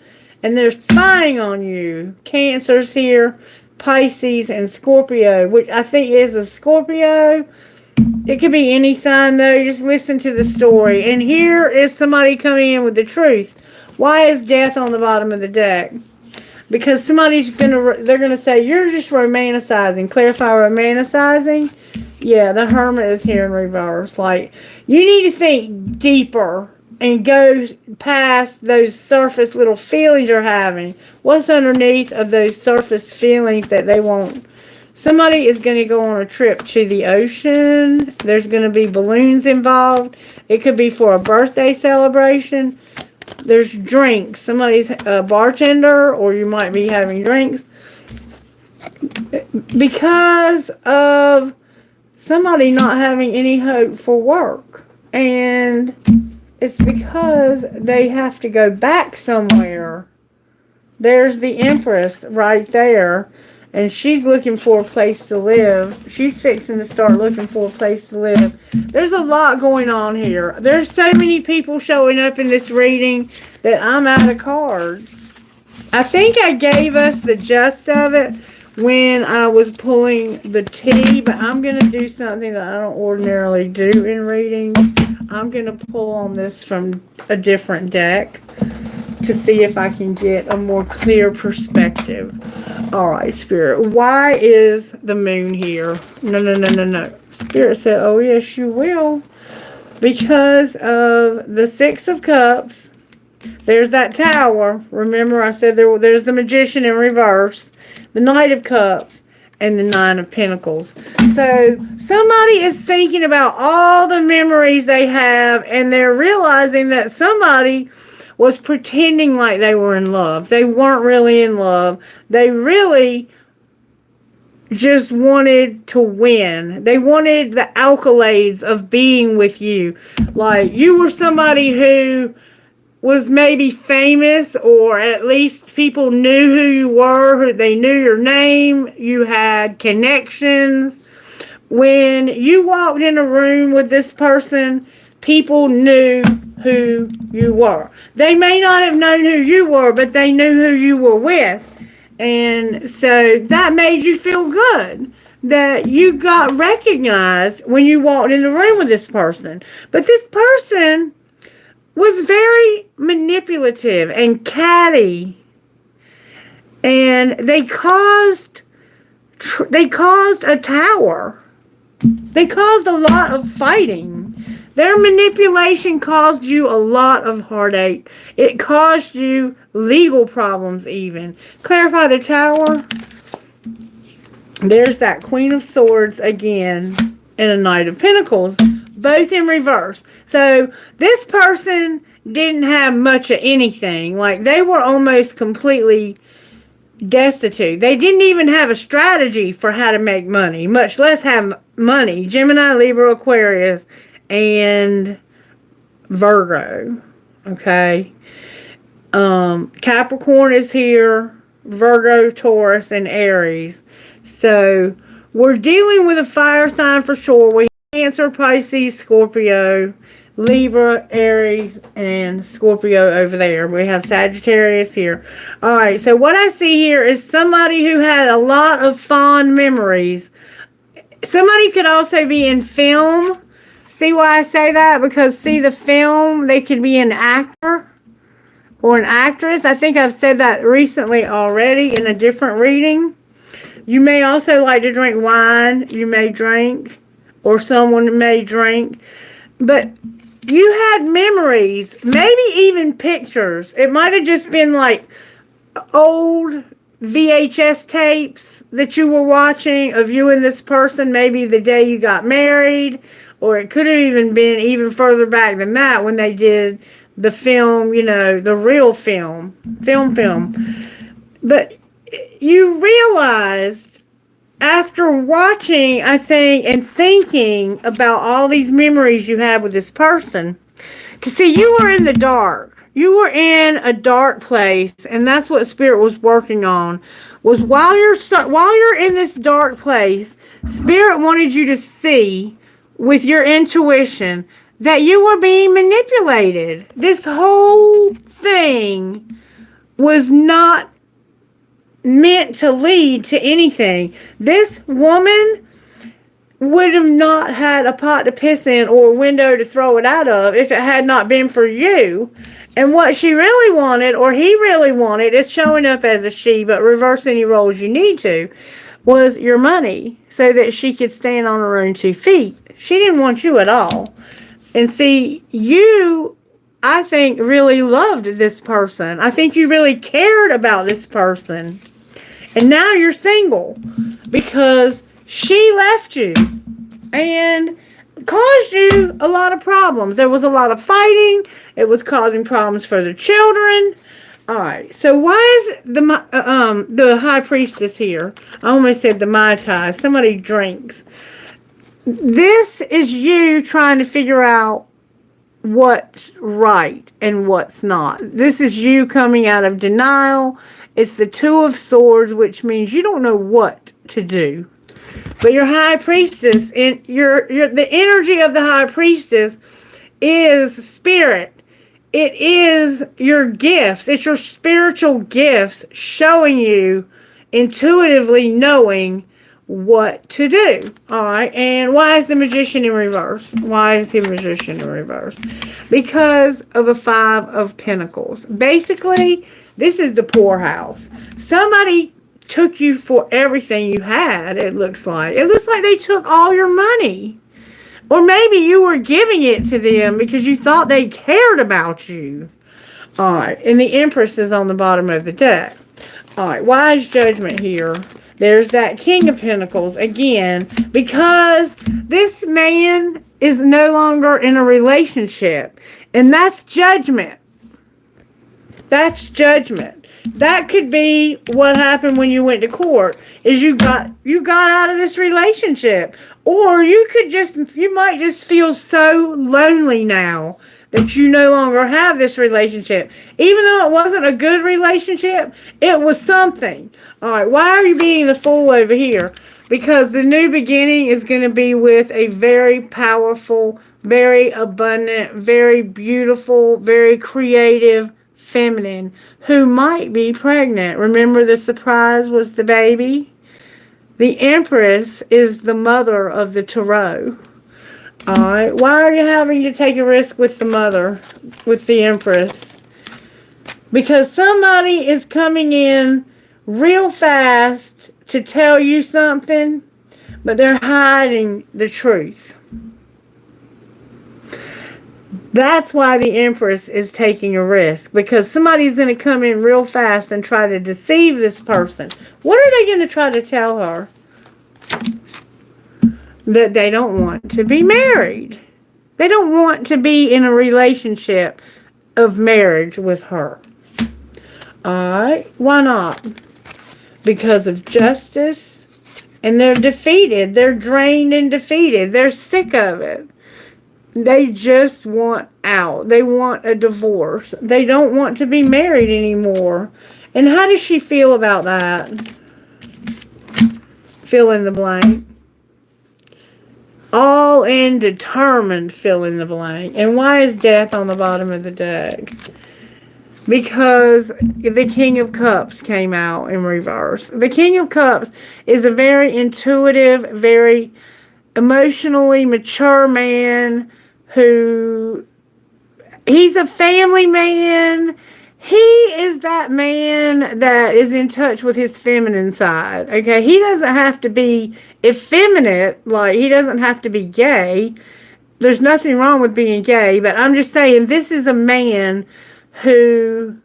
And they're spying on you. Cancer's here, Pisces, and Scorpio, which I think is a Scorpio. It could be any sign though. Just listen to the story. And here is somebody coming in with the truth. Why is Death on the bottom of the deck? Because they're gonna say, you're just romanticizing. Clarify romanticizing. Yeah, the Hermit is here in reverse. Like, you need to think deeper and go past those surface little feelings you're having. What's underneath of those surface feelings that they want? Somebody is going to go on a trip to the ocean. There's going to be balloons involved. It could be for a birthday celebration. There's drinks. Somebody's a bartender, or you might be having drinks. Because of somebody not having any hope for work. And it's because they have to go back somewhere. There's the Empress right there. And she's looking for a place to live. She's fixing to start looking for a place to live. There's a lot going on here. There's so many people showing up in this reading that I'm out of cards. I think I gave us the gist of it when I was pulling the tea, but I'm going to do something that I don't ordinarily do in reading. I'm going to pull on this from a different deck to see if I can get a more clear perspective. Alright, Spirit. Why is the Moon here? No. Spirit said, oh yes, you will. Because of the Six of Cups. There's that Tower. Remember I said there's the Magician in reverse. The Knight of Cups. And the Nine of Pentacles. So somebody is thinking about all the memories they have. And they're realizing that somebody was pretending like they were in love. They weren't really in love. They really just wanted to win. They wanted the accolades of being with you. Like, you were somebody who was maybe famous, or at least people knew who you were. They knew your name. You had connections. When you walked in a room with this person, people knew who you were. They may not have known who you were, but they knew who you were with. And so that made you feel good that you got recognized when you walked in the room with this person. But this person was very manipulative and catty. And they caused a tower. They caused a lot of fighting. Their manipulation caused you a lot of heartache. It caused you legal problems even. Clarify the Tower. There's that Queen of Swords again and a Knight of Pentacles. Both in reverse. So this person didn't have much of anything. Like, they were almost completely destitute. They didn't even have a strategy for how to make money, much less have money. Gemini, Libra, Aquarius, and Virgo. Okay. Capricorn is here. Virgo, Taurus, and Aries. So we're dealing with a fire sign for sure. We have Cancer, Pisces, Scorpio, Libra, Aries, and Scorpio over there. We have Sagittarius here. All right, so what I see here is somebody who had a lot of fond memories. Somebody could also be in film. See why I say that? Because see the film, they could be an actor or an actress. I think I've said that recently already in a different reading. You may also like to drink wine. You may drink, or someone may drink. But you had memories, maybe even pictures. It might have just been like old VHS tapes that you were watching of you and this person, maybe the day you got married, or it could have even been even further back than that when they did the film, you know, the real film. But you realized after watching, I think, and thinking about all these memories you had with this person, because see, you were in the dark. You were in a dark place, and that's what Spirit was working on. Was while you're in this dark place, Spirit wanted you to see with your intuition that you were being manipulated. This whole thing was not meant to lead to anything. This woman would have not had a pot to piss in or a window to throw it out of if it had not been for you. And what she really wanted, or he really wanted, is showing up as a she, but reverse any roles you need to, was your money so that she could stand on her own 2 feet. She didn't want you at all. And see, you, I think, really loved this person. I think you really cared about this person. And now you're single because she left you and caused you a lot of problems. There was a lot of fighting. It was causing problems for the children. All right. So why is the high priestess here? I almost said the Mai Tai. Somebody drinks. This is you trying to figure out what's right and what's not. This is you coming out of denial. It's the 2 of Swords, which means you don't know what to do. But your high priestess, and the energy of the high priestess is spirit. It is your gifts. It's your spiritual gifts showing you, intuitively knowing what to do. All right. And why is the magician in reverse? Why is the magician in reverse? Because of the 5 of Pentacles. Basically, this is the poorhouse. Somebody took you for everything you had, it looks like. It looks like they took all your money. Or maybe you were giving it to them because you thought they cared about you. All right. And the Empress is on the bottom of the deck. All right. Why is Judgment here? There's that King of Pentacles again. Because this man is no longer in a relationship. And that's judgment. That's judgment. That could be what happened when you went to court, is you got out of this relationship. Or you might just feel so lonely now that you no longer have this relationship. Even though it wasn't a good relationship, it was something. All right, why are you being the fool over here? Because the new beginning is going to be with a very powerful, very abundant, very beautiful, very creative feminine who might be pregnant. Remember, the surprise was the baby? The Empress is the mother of the Tarot. Alright, why are you having to take a risk with the mother, with the Empress? Because somebody is coming in real fast to tell you something, but they're hiding the truth. That's why the Empress is taking a risk. Because somebody's going to come in real fast and try to deceive this person. What are they going to try to tell her? That they don't want to be married. They don't want to be in a relationship of marriage with her. Alright, why not? Because of justice. And they're defeated. They're drained and defeated. They're sick of it. They just want out. They want a divorce. They don't want to be married anymore. And how does she feel about that? Fill in the blank. All in, determined, fill in the blank. And why is death on the bottom of the deck? Because the King of Cups came out in reverse. The King of Cups is a very intuitive, very emotionally mature man who, he's a family man. He is that man that is in touch with his feminine side. Okay, he doesn't have to be effeminate, like he doesn't have to be gay. There's nothing wrong with being gay, but I'm just saying this is a man who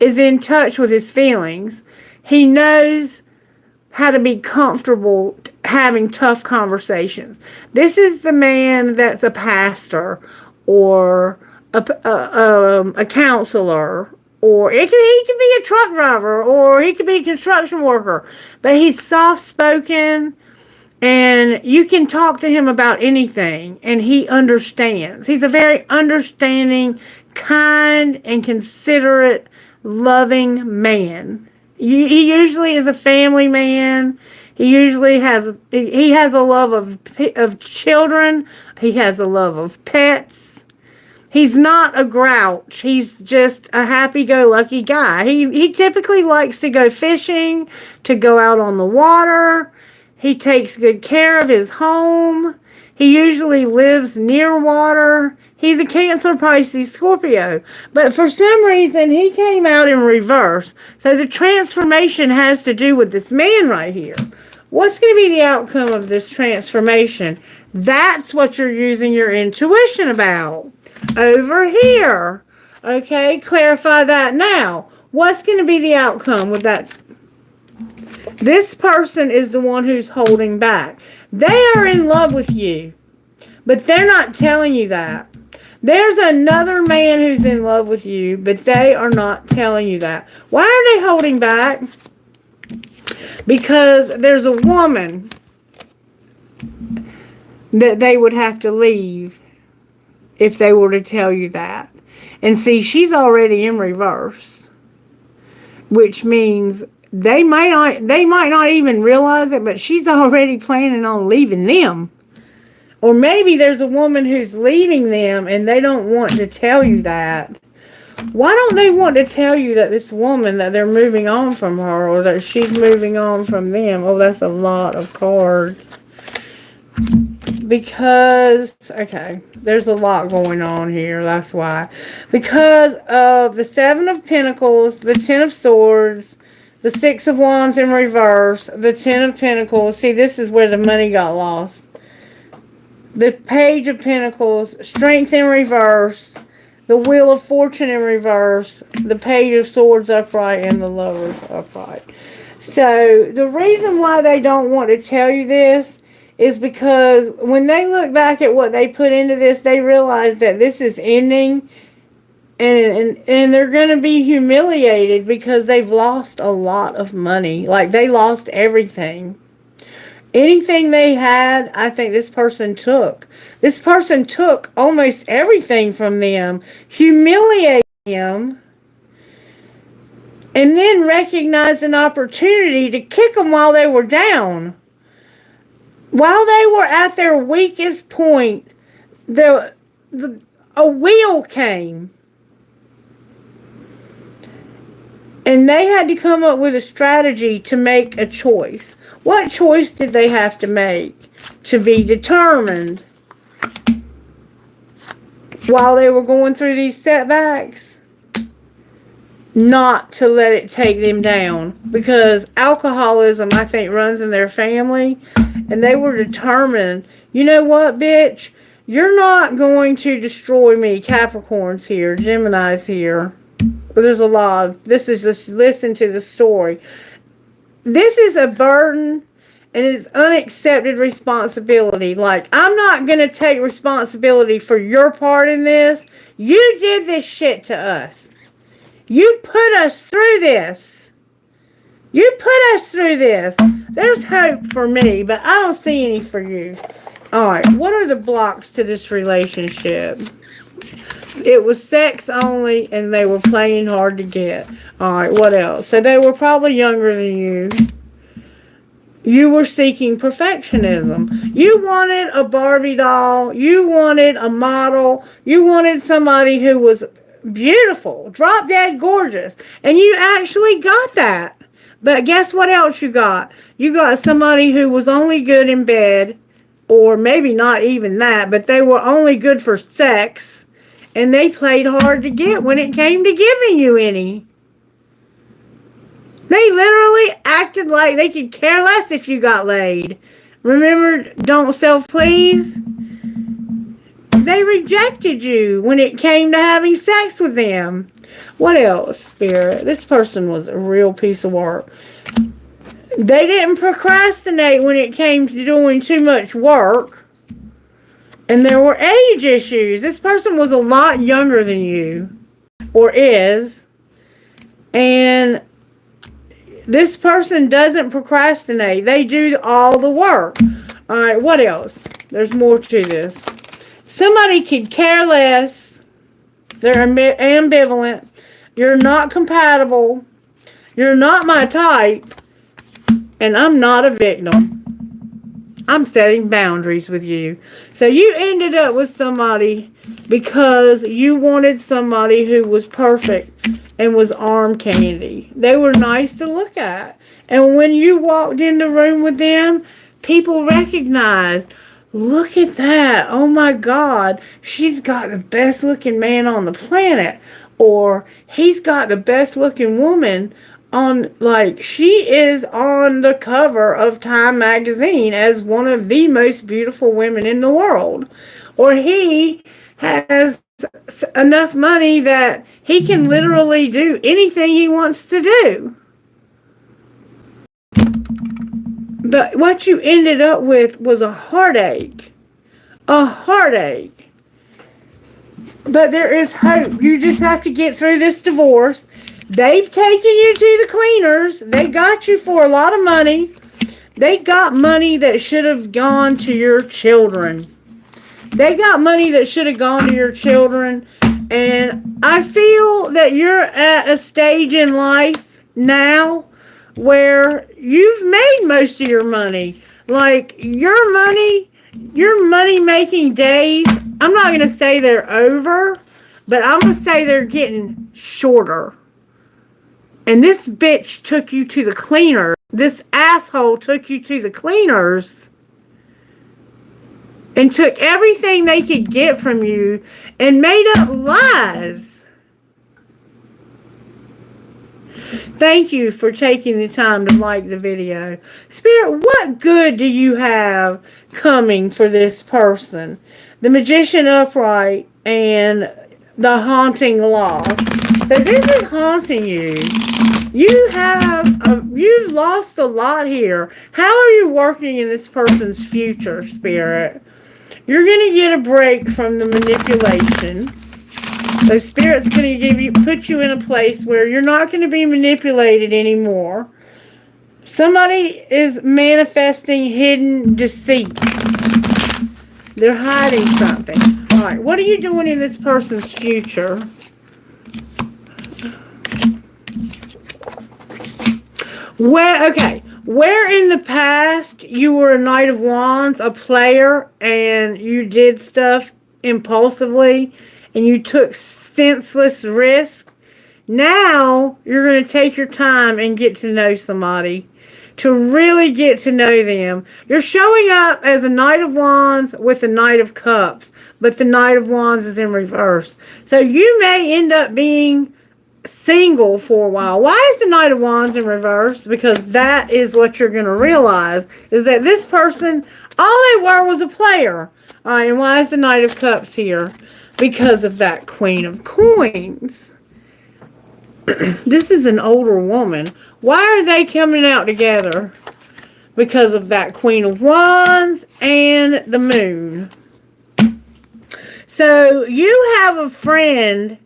is in touch with his feelings. He knows how to be comfortable having tough conversations. This is the man that's a pastor or a counselor, or he could be a truck driver, or he could be a construction worker, but he's soft spoken. And you can talk to him about anything, and he understands. He's a very understanding, kind, and considerate, loving man. He usually is a family man. He usually has a love of children. He has a love of pets. He's not a grouch. He's just a happy-go-lucky guy. He typically likes to go fishing, to go out on the water. He takes good care of his home. He usually lives near water. He's a Cancer, Pisces, Scorpio. But for some reason, he came out in reverse. So the transformation has to do with this man right here. What's going to be the outcome of this transformation? That's what you're using your intuition about. Over here. Okay, clarify that now. What's going to be the outcome with that? This person is the one who's holding back. They are in love with you, but they're not telling you that. There's another man who's in love with you, but they are not telling you that. Why are they holding back? Because there's a woman that they would have to leave if they were to tell you that. And see, she's already in reverse, which means they might not even realize it, but she's already planning on leaving them. Or maybe there's a woman who's leaving them and they don't want to tell you that. Why don't they want to tell you that this woman, that they're moving on from her, or that she's moving on from them? Oh, that's a lot of cards. Because, okay, there's a lot going on here, that's why. Because of the Seven of Pentacles, the Ten of Swords, the Six of Wands in reverse, the Ten of Pentacles. See, this is where the money got lost. The Page of Pentacles, Strength in reverse, the Wheel of Fortune in reverse, the Page of Swords upright, and the Lovers upright. So, the reason why they don't want to tell you this is because when they look back at what they put into this, they realize that this is ending. And they're going to be humiliated because they've lost a lot of money. Like, they lost everything. Anything they had, I think this person took. This person took almost everything from them, humiliated them, and then recognized an opportunity to kick them while they were down. While they were at their weakest point, a wheel came. And they had to come up with a strategy to make a choice. What choice did they have to make? To be determined while they were going through these setbacks, not to let it take them down. Because alcoholism, I think, runs in their family. And they were determined, you know what, bitch? You're not going to destroy me. Capricorns here, Geminis here. There's a lot. This is just, listen to the story. This is a burden, and it's unaccepted responsibility. Like, I'm not going to take responsibility for your part in this. You did this shit to us. You put us through this. You put us through this. There's hope for me, but I don't see any for you. Alright, what are the blocks to this relationship? It was sex only, and they were playing hard to get. Alright, what else? So they were probably younger than you. You were seeking perfectionism. You wanted a Barbie doll. You wanted a model. You wanted somebody who was beautiful, drop dead gorgeous. And you actually got that. But guess what else you got? You got somebody who was only good in bed, or maybe not even that, but they were only good for sex. And they played hard to get when it came to giving you any. They literally acted like they could care less if you got laid. Remember, don't self-please? They rejected you when it came to having sex with them. What else, Spirit? This person was a real piece of work. They didn't procrastinate when it came to doing too much work. And there were age issues. This person was a lot younger than you. Or is. And this person doesn't procrastinate. They do all the work. All right, what else? There's more to this. Somebody could care less. They're ambivalent. You're not compatible. You're not my type. And I'm not a victim. I'm setting boundaries with you. So you ended up with somebody because you wanted somebody who was perfect and was arm candy. They were nice to look at. And when you walked in the room with them, people recognized, look at that. Oh my God, she's got the best looking man on the planet. Or he's got the best looking woman on, like, she is on the cover of Time magazine as one of the most beautiful women in the world. Or he has enough money that he can literally do anything he wants to do. But what you ended up with was a heartache. A heartache. But there is hope. You just have to get through this divorce. They've taken you to the cleaners. They got you for a lot of money. They got money that should have gone to your children. They got money that should have gone to your children. And I feel that you're at a stage in life now where you've made most of your money. Like, your money making days, I'm not going to say they're over, but I'm going to say they're getting shorter. And this bitch took you to the cleaners. This asshole took you to the cleaners and took everything they could get from you and made up lies. Thank you for taking the time to like the video. Spirit, what good do you have coming for this person? The Magician upright and the haunting loss. So this is haunting you. You've lost a lot here. How are you working in this person's future, Spirit? You're going to get a break from the manipulation. So Spirit's going to put you in a place where you're not going to be manipulated anymore. Somebody is manifesting hidden deceit. They're hiding something. All right, what are you doing in this person's future? Where in the past you were a Knight of Wands, a player, and you did stuff impulsively and you took senseless risks, now you're going to take your time and get to know somebody, to really get to know them. You're showing up as a Knight of Wands with a Knight of Cups, but the Knight of Wands is in reverse. So you may end up being single for a while. Why is the Knight of Wands in reverse? Because that is what you're going to realize, is that this person, all they were was a player. All right, and why is the Knight of Cups here? Because of that Queen of Coins. This is an older woman. Why are they coming out together? Because of that Queen of Wands and the Moon. So you have a friend.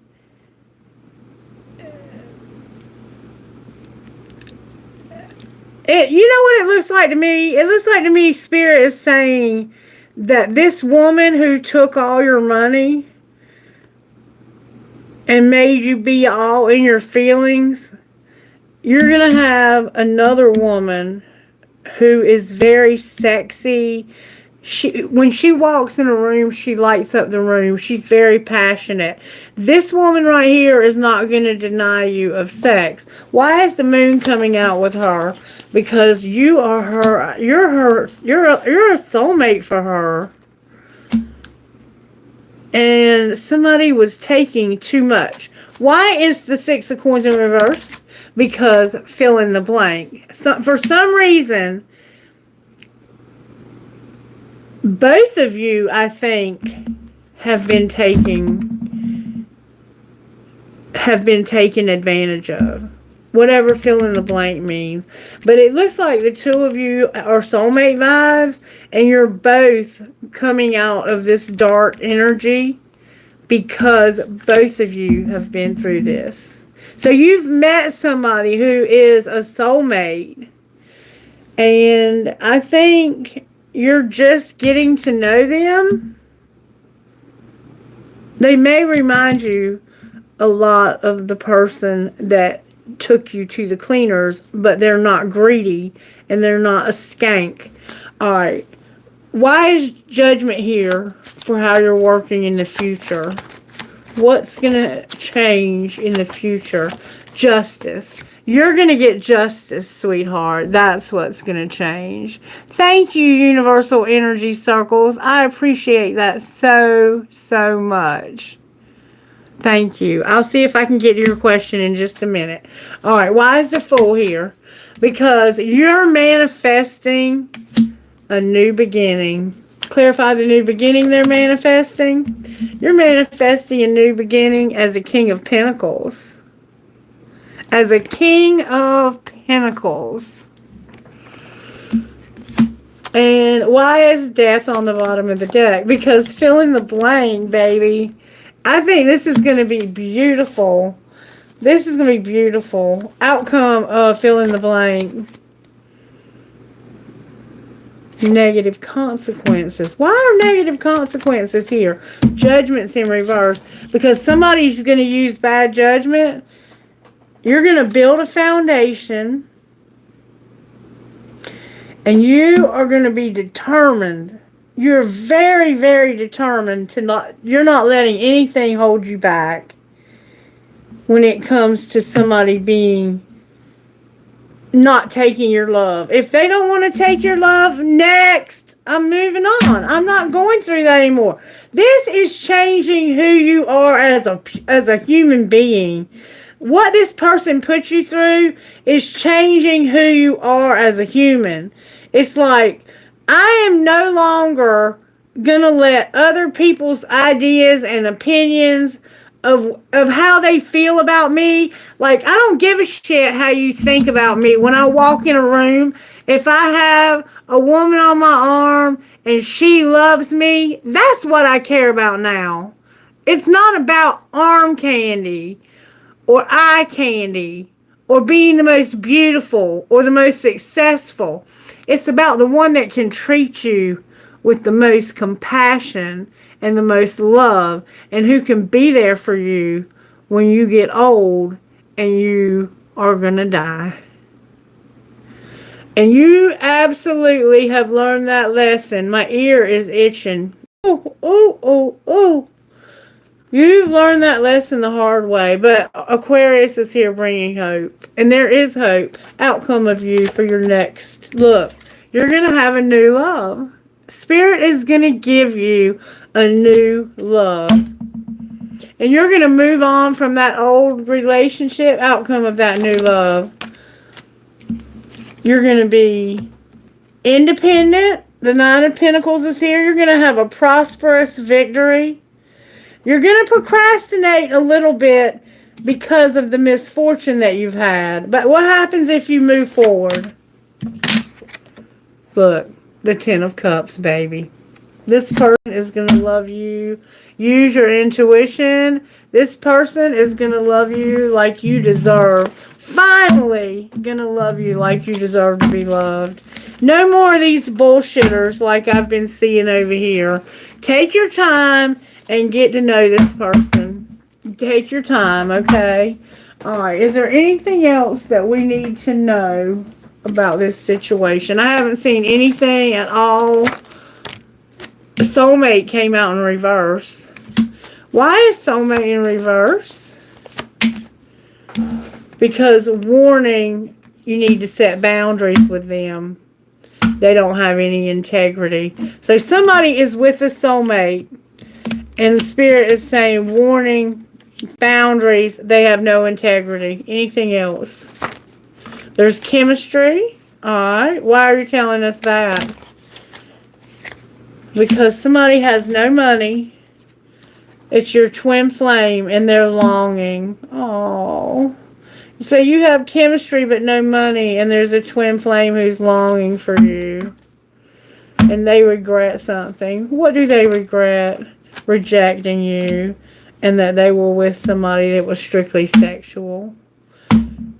You know what it looks like to me? It looks like to me Spirit is saying that this woman who took all your money and made you be all in your feelings, you're going to have another woman who is very sexy. When she walks in a room, she lights up the room. She's very passionate. This woman right here is not going to deny you of sex. Why is the moon coming out with her? Because you are her. You're a soulmate for her. And somebody was taking too much. Why is the Six of Coins in reverse? Because fill in the blank. So, for some reason, both of you, I think, have been taken advantage of. Whatever fill in the blank means. But it looks like the two of you are soulmate vibes, and you're both coming out of this dark energy because both of you have been through this. So you've met somebody who is a soulmate, and I think you're just getting to know them. They may remind you a lot of the person that took you to the cleaners, but they're not greedy and they're not a skank. Alright. Why is judgment here for how you're working in the future? What's going to change in the future? Justice. You're going to get justice, sweetheart. That's what's going to change. Thank you, Universal Energy Circles. I appreciate that so, so much. Thank you. I'll see if I can get to your question in just a minute. Alright, why is the Fool here? Because you're manifesting a new beginning. Clarify the new beginning they're manifesting. You're manifesting a new beginning as a King of Pentacles. As a King of Pentacles. And why is Death on the bottom of the deck? Because fill in the blank, baby. I think this is going to be beautiful. This is going to be beautiful. Outcome of fill in the blank. Negative consequences. Why are negative consequences here? Judgment's in reverse. Because somebody's going to use bad judgment. You're going to build a foundation. And you are going to be determined. You're very, very determined to not, you're not letting anything hold you back when it comes to somebody being, not taking your love. If they don't want to take your love, next, I'm moving on. I'm not going through that anymore. This is changing who you are as a human being. What this person put you through is changing who you are as a human. It's like, I am no longer going to let other people's ideas and opinions of how they feel about me. Like, I don't give a shit how you think about me. When I walk in a room, if I have a woman on my arm and she loves me, that's what I care about now. It's not about arm candy or eye candy or being the most beautiful or the most successful. It's about the one that can treat you with the most compassion and the most love, and who can be there for you when you get old and you are going to die. And you absolutely have learned that lesson. My ear is itching. Oh, oh, oh, oh. You've learned that lesson the hard way, but Aquarius is here bringing hope. And there is hope. Outcome of you for your next look. You're going to have a new love. Spirit is going to give you a new love. And you're going to move on from that old relationship. Outcome of that new love. You're going to be independent. The Nine of Pentacles is here. You're going to have a prosperous victory. You're going to procrastinate a little bit because of the misfortune that you've had. But what happens if you move forward? Look, the Ten of Cups, baby. This person is going to love you. Use your intuition. This person is going to love you like you deserve. Finally, going to love you like you deserve to be loved. No more of these bullshitters like I've been seeing over here. Take your time and get to know this person. Take your time, okay? Alright, is there anything else that we need to know about this situation. I haven't seen anything at all. Soulmate came out in reverse. Why is soulmate in reverse? Because warning, you need to set boundaries with them. They don't have any integrity. So somebody is with a soulmate, and the spirit is saying, warning, boundaries, they have no integrity. Anything else? There's chemistry. Alright. Why are you telling us that? Because somebody has no money. It's your twin flame and they're longing. Oh. So you have chemistry but no money, and there's a twin flame who's longing for you. And they regret something. What do they regret? Rejecting you, and that they were with somebody that was strictly sexual.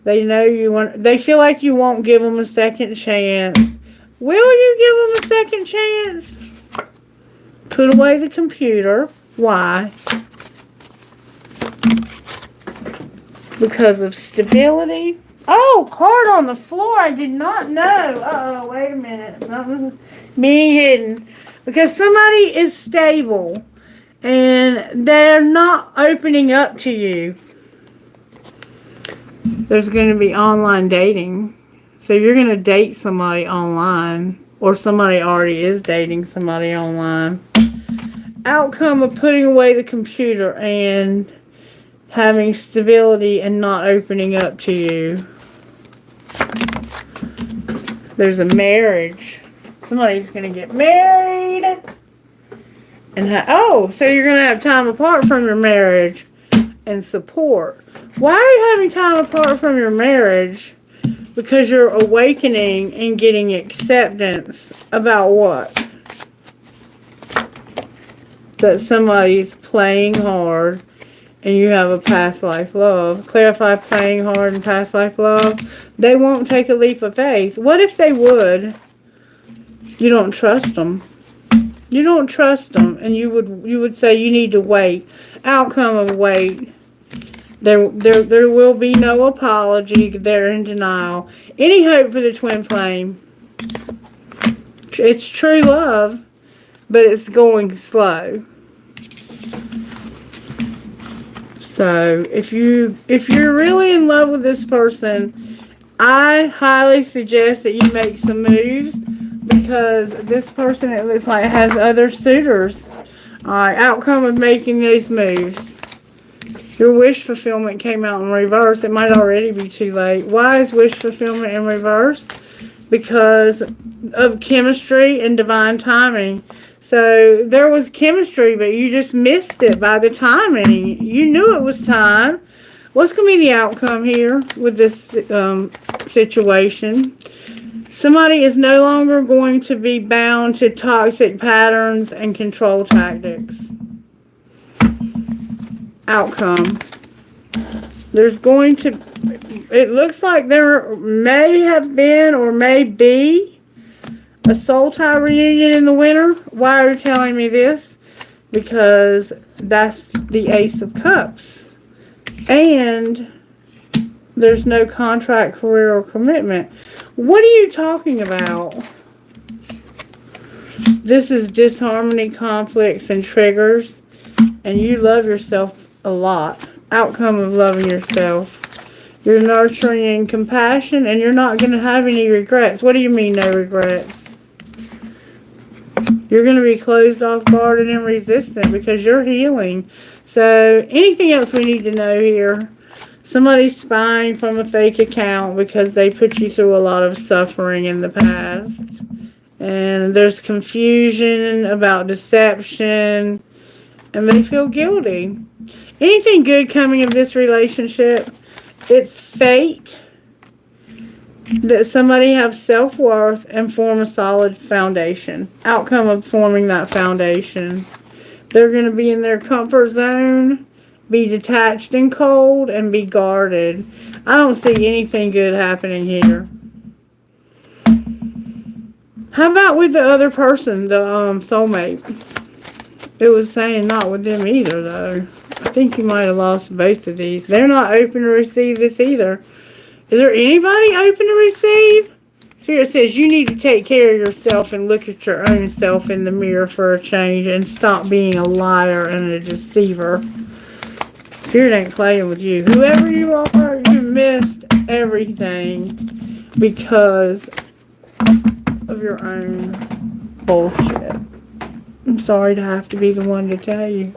They know you want. They feel like you won't give them a second chance. Will you give them a second chance? Put away the computer. Why? Because of stability. Oh, card on the floor. I did not know. Uh-oh, wait a minute. Something's being hidden. Because somebody is stable, and they're not opening up to you. There's going to be online dating. So you're going to date somebody online, or somebody already is dating somebody online. Outcome of putting away the computer and having stability and not opening up to you. There's a marriage. Somebody's going to get married. And so you're going to have time apart from your marriage and support. Why are you having time apart from your marriage? Because you're awakening and getting acceptance about what? That somebody's playing hard and you have a past life love. Clarify playing hard and past life love. They won't take a leap of faith. What if they would? You don't trust them. You don't trust them, and you would say you need to wait. Outcome of wait. There will be no apology. They're in denial. Any hope for the twin flame? It's true love, but it's going slow. So if you're really in love with this person, I highly suggest that you make some moves, because this person, it looks like, has other suitors. Alright, outcome of making these moves. Your wish fulfillment came out in reverse. It might already be too late. Why is wish fulfillment in reverse? Because of chemistry and divine timing. So there was chemistry, but you just missed it by the timing. You knew it was time. What's going to be the outcome here with this situation? Somebody is no longer going to be bound to toxic patterns and control tactics. Outcome. There's going to, it looks like there may have been or may be a soul tie reunion in the winter. Why are you telling me this? Because that's the Ace of Cups. And there's no contract, career, or commitment. What are you talking about? This is disharmony, conflicts, and triggers. And you love yourself a lot. Outcome of loving yourself. You're nurturing and compassion, and you're not going to have any regrets. What do you mean, no regrets? You're going to be closed off, guarded, and resistant because you're healing. So, anything else we need to know here? Somebody's spying from a fake account because they put you through a lot of suffering in the past. And there's confusion about deception. And they feel guilty. Anything good coming of this relationship? It's fate. That somebody have self-worth and form a solid foundation. Outcome of forming that foundation. They're going to be in their comfort zone, be detached and cold, and be guarded. I don't see anything good happening here. How about with the other person, the soulmate? It was saying not with them either, though. I think you might have lost both of these. They're not open to receive this either. Is there anybody open to receive? Spirit says you need to take care of yourself and look at your own self in the mirror for a change and stop being a liar and a deceiver. Spirit ain't playing with you. Whoever you are, you missed everything because of your own bullshit. I'm sorry to have to be the one to tell you.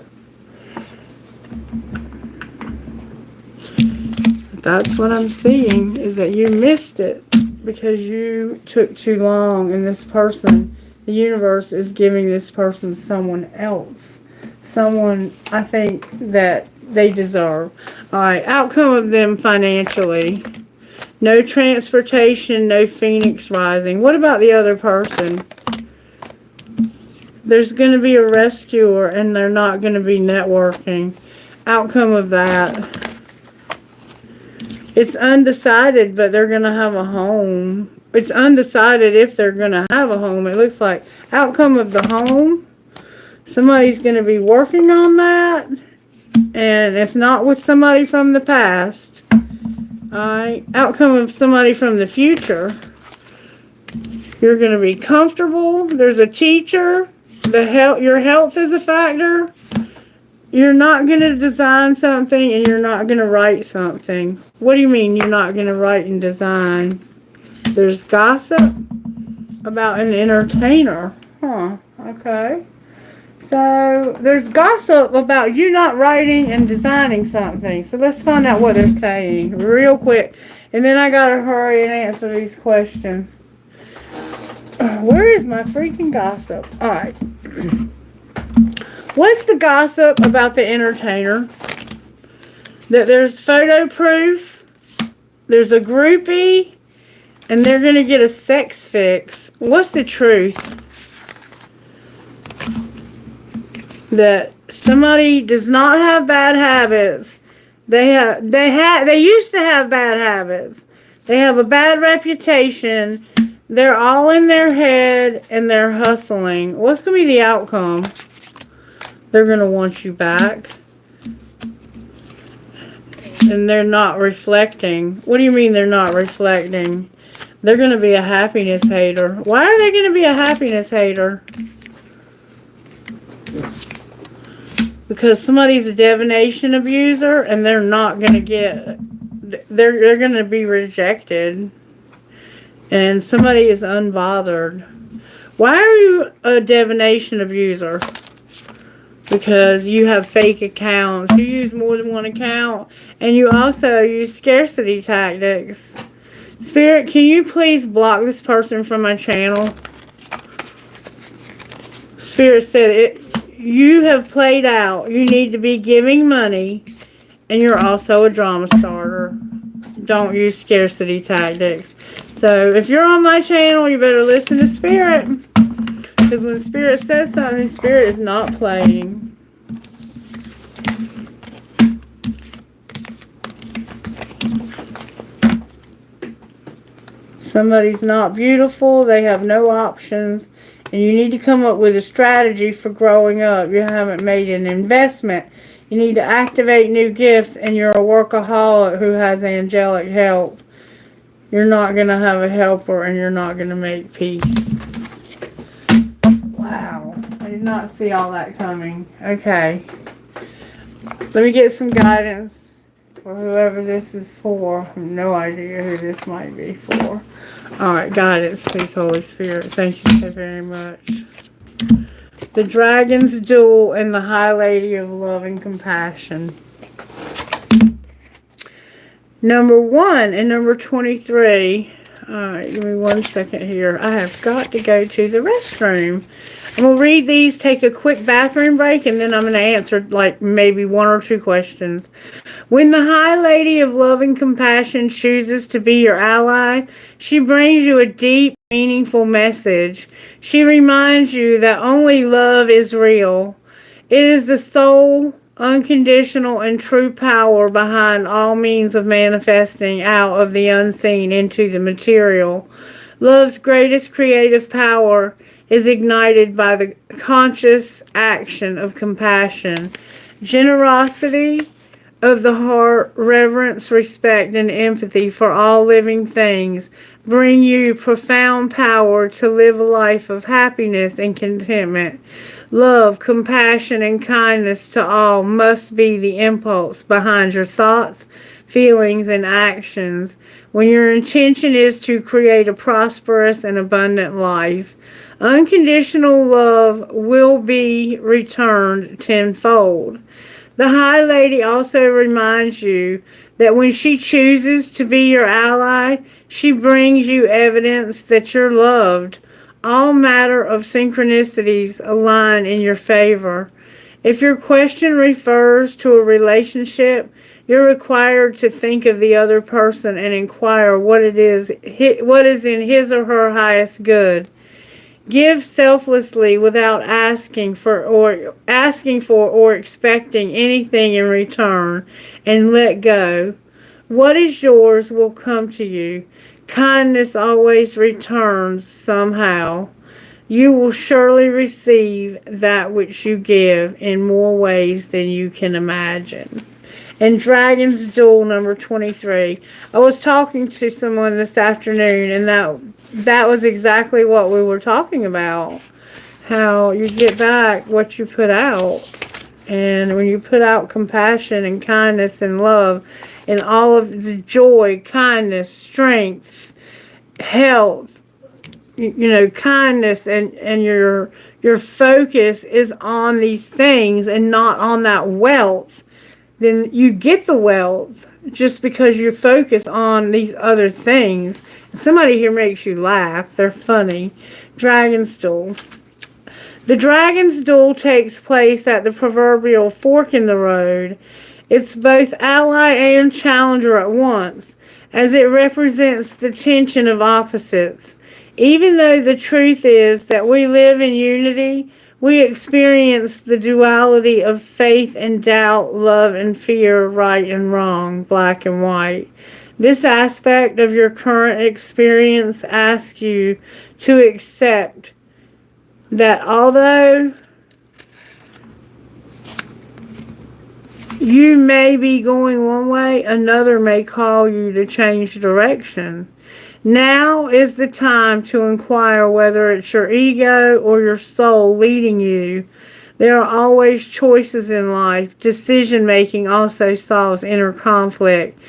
That's what I'm seeing, is that you missed it because you took too long, and this person, the universe is giving this person someone else. Someone I think that they deserve. Alright, outcome of them financially. No transportation, no phoenix rising. What about the other person? There's going to be a rescuer and they're not going to be networking. Outcome of that. It's undecided, but they're going to have a home. It's undecided if they're going to have a home. It looks like outcome of the home. Somebody's going to be working on that. And it's not with somebody from the past. Alright. Outcome of somebody from the future. You're going to be comfortable. There's a teacher. Your health is a factor. You're not going to design something and you're not going to write something. What do you mean you're not going to write and design? There's gossip about an entertainer. Huh, okay. So, there's gossip about you not writing and designing something. So, let's find out what they're saying real quick. And then I got to hurry and answer these questions. Where is my freaking gossip? Alright. What's the gossip about the entertainer? That there's photo proof, there's a groupie, and they're going to get a sex fix. What's the truth? That somebody does not have bad habits. They used to have bad habits. They have a bad reputation. They're all in their head and they're hustling. What's going to be the outcome? They're going to want you back. And they're not reflecting. What do you mean they're not reflecting? They're going to be a happiness hater. Why are they going to be a happiness hater? Because somebody's a divination abuser and they're not going to get... They're going to be rejected. And somebody is unbothered. Why are you a divination abuser? Because you have fake accounts. You use more than one account. And you also use scarcity tactics. Spirit, can you please block this person from my channel? Spirit said, you have played out. You need to be giving money. And you're also a drama starter. Don't use scarcity tactics. So, if you're on my channel, you better listen to Spirit. Because when Spirit says something, Spirit is not playing. Somebody's not beautiful. They have no options. And you need to come up with a strategy for growing up. You haven't made an investment. You need to activate new gifts. And you're a workaholic who has angelic help. You're not going to have a helper. And you're not going to make peace. Wow, I did not see all that coming. Okay. Let me get some guidance for whoever this is for. I have no idea who this might be for. Alright, guidance, please, Holy Spirit. Thank you so very much. The Dragon's Duel and the High Lady of Love and Compassion. Number 1 and number 23. Alright, give me 1 second here. I have got to go to the restroom. I'm going to read these, take a quick bathroom break, and then I'm going to answer like maybe 1 or 2 questions. When the High Lady of Love and Compassion chooses to be your ally, she brings you a deep, meaningful message. She reminds you that only love is real. It is the sole, unconditional, and true power behind all means of manifesting out of the unseen into the material. Love's greatest creative power is ignited by the conscious action of compassion, generosity, of the heart, reverence, respect, and empathy for all living things bring you profound power to live a life of happiness and contentment. Love, compassion, and kindness to all must be the impulse behind your thoughts, feelings, and actions when your intention is to create a prosperous and abundant life. Unconditional love will be returned tenfold. The High Lady also reminds you that when she chooses to be your ally, she brings you evidence that you're loved. All matter of synchronicities align in your favor. If your question refers to a relationship, you're required to think of the other person and inquire what is in his or her highest good. Give selflessly without asking for or expecting anything in return, and let go. What is yours will come to you. Kindness always returns somehow. You will surely receive that which you give in more ways than you can imagine. And Dragon's Duel number 23. I was talking to someone this afternoon, and that was exactly what we were talking about. How you get back what you put out. And when you put out compassion and kindness and love and all of the joy, kindness, strength, health, kindness, and your focus is on these things and not on that wealth, then you get the wealth just because you focus on these other things. Somebody here makes you laugh. They're funny. Dragon's Duel. The Dragon's Duel takes place at the proverbial fork in the road. It's both ally and challenger at once, as it represents the tension of opposites. Even though the truth is that we live in unity, we experience the duality of faith and doubt, love and fear, right and wrong, black and white. This aspect of your current experience asks you to accept that although you may be going one way, another may call you to change direction. Now is the time to inquire whether it's your ego or your soul leading you. There are always choices in life. Decision making also solves inner conflict.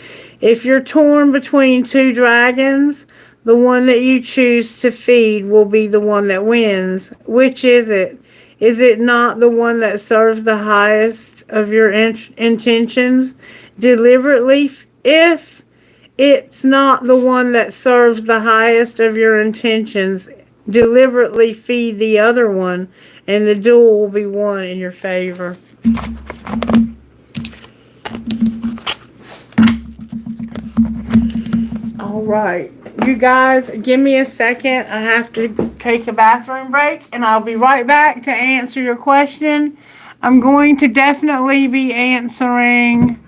If you're torn between two dragons, the one that you choose to feed will be the one that wins. Which is it? Is it not the one that serves the highest of your intentions deliberately? If it's not the one that serves the highest of your intentions, deliberately feed the other one, and the duel will be won in your favor. All right, you guys, give me a second. I have to take a bathroom break, and I'll be right back to answer your question. I'm going to definitely be answering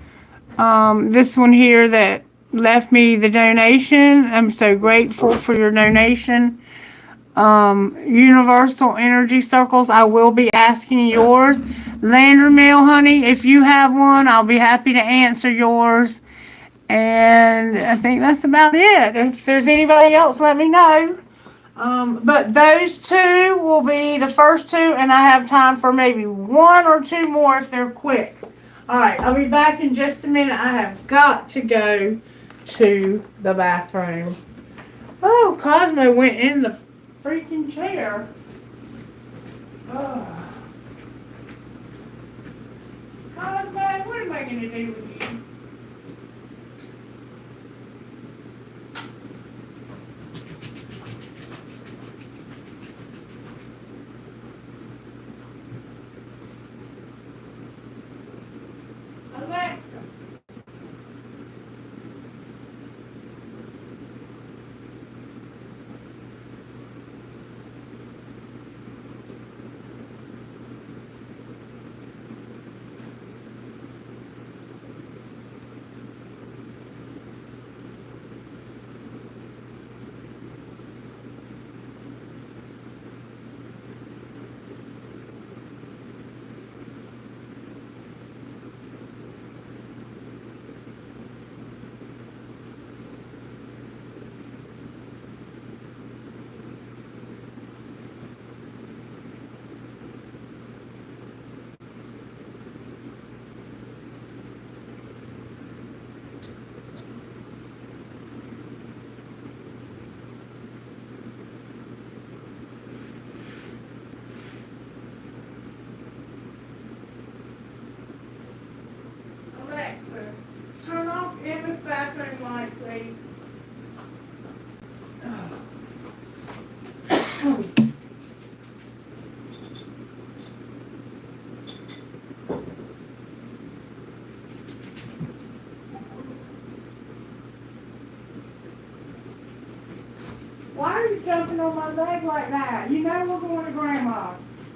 this one here that left me the donation. I'm so grateful for your donation. Universal Energy Circles, I will be asking yours. Lander Mail, honey, if you have one, I'll be happy to answer yours. And I think that's about it. If there's anybody else, let me know. But those two will be the first two, and I have time for maybe one or two more if they're quick. All right, I'll be back in just a minute. I have got to go to the bathroom. Oh, Cosmo went in the freaking chair. Oh. Cosmo, what am I going to do with you? Alexa. Emma's bathroom light, please. Why are you jumping on my leg like that? You know we're going to Grandma.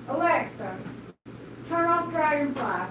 Alexa, turn off Dragonfly.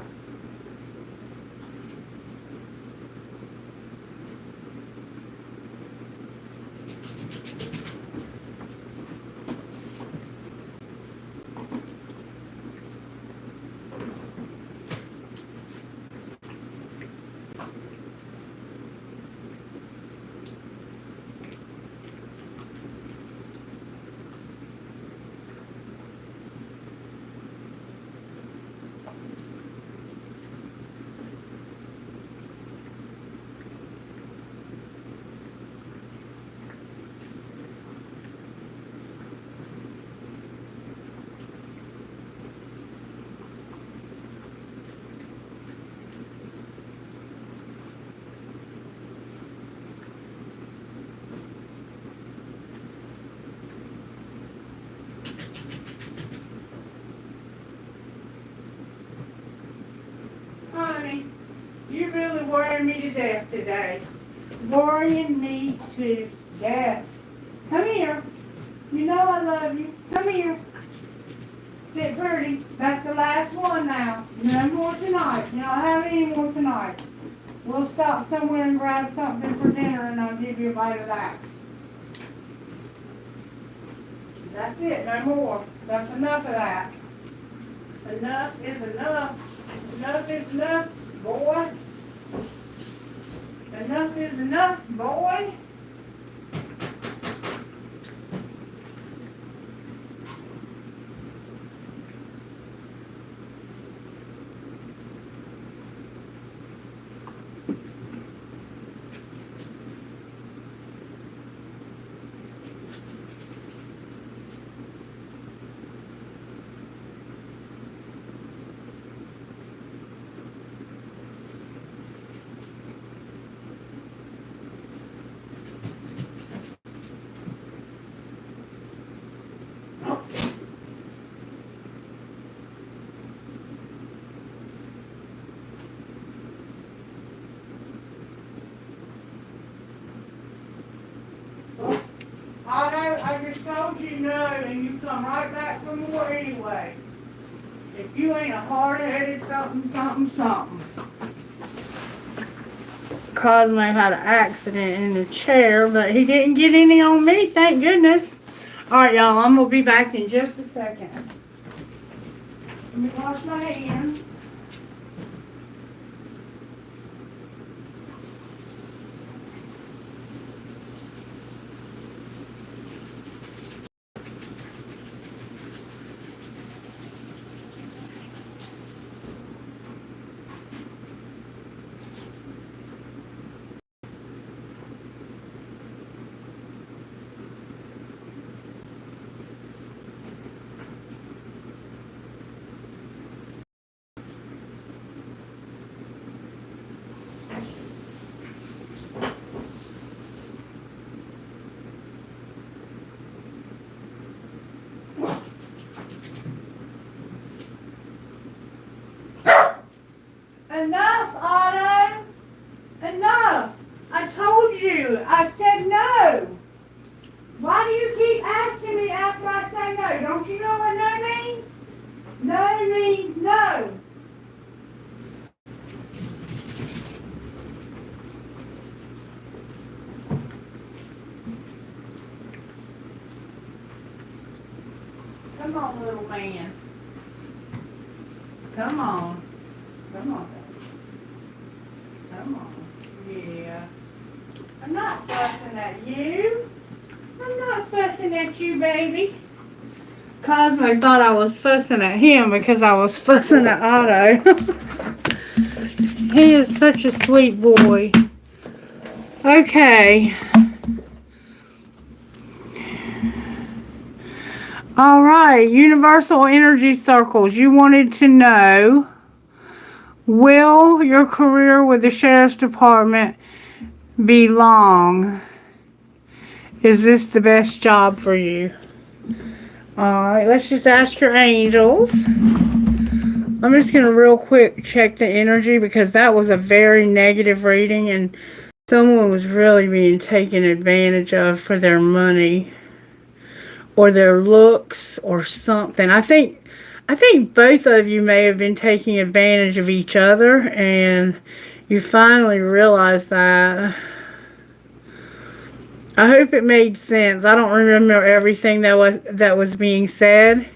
Honey, you're really worrying me to death today. Worrying me to death. Come here. You know I love you. Come here. Sit pretty. That's the last one now. No more tonight. You don't have any more tonight. We'll stop somewhere and grab something for dinner and I'll give you a bite of that. That's it. No more. That's enough of that. Enough is enough. Enough is enough, boy. Enough is enough, boy. I just told you no, and you come right back for more anyway. If you ain't a hard-headed something. Cosmo had an accident in the chair, but he didn't get any on me, thank goodness. Alright, y'all, I'm going to be back in just a second. Let me wash my hands. Enough, Otto! Enough! I told you! I said no! Why do you keep asking me after I say no? Don't you know what no means? No means no! Come on, little man. Come on. Come on, baby. Come on. Yeah. I'm not fussing at you. I'm not fussing at you, baby. Cosmo thought I was fussing at him because I was fussing at Otto. He is such a sweet boy. Okay. All right. Universal energy circles. You wanted to know, will your career with the sheriff's department be long. Is this the best job for you? Alright, let's just ask your angels. I'm just going to real quick check the energy because that was a very negative reading and someone was really being taken advantage of for their money or their looks or something. I think both of you may have been taking advantage of each other and you finally realized that. I hope it made sense. I don't remember everything that was being said,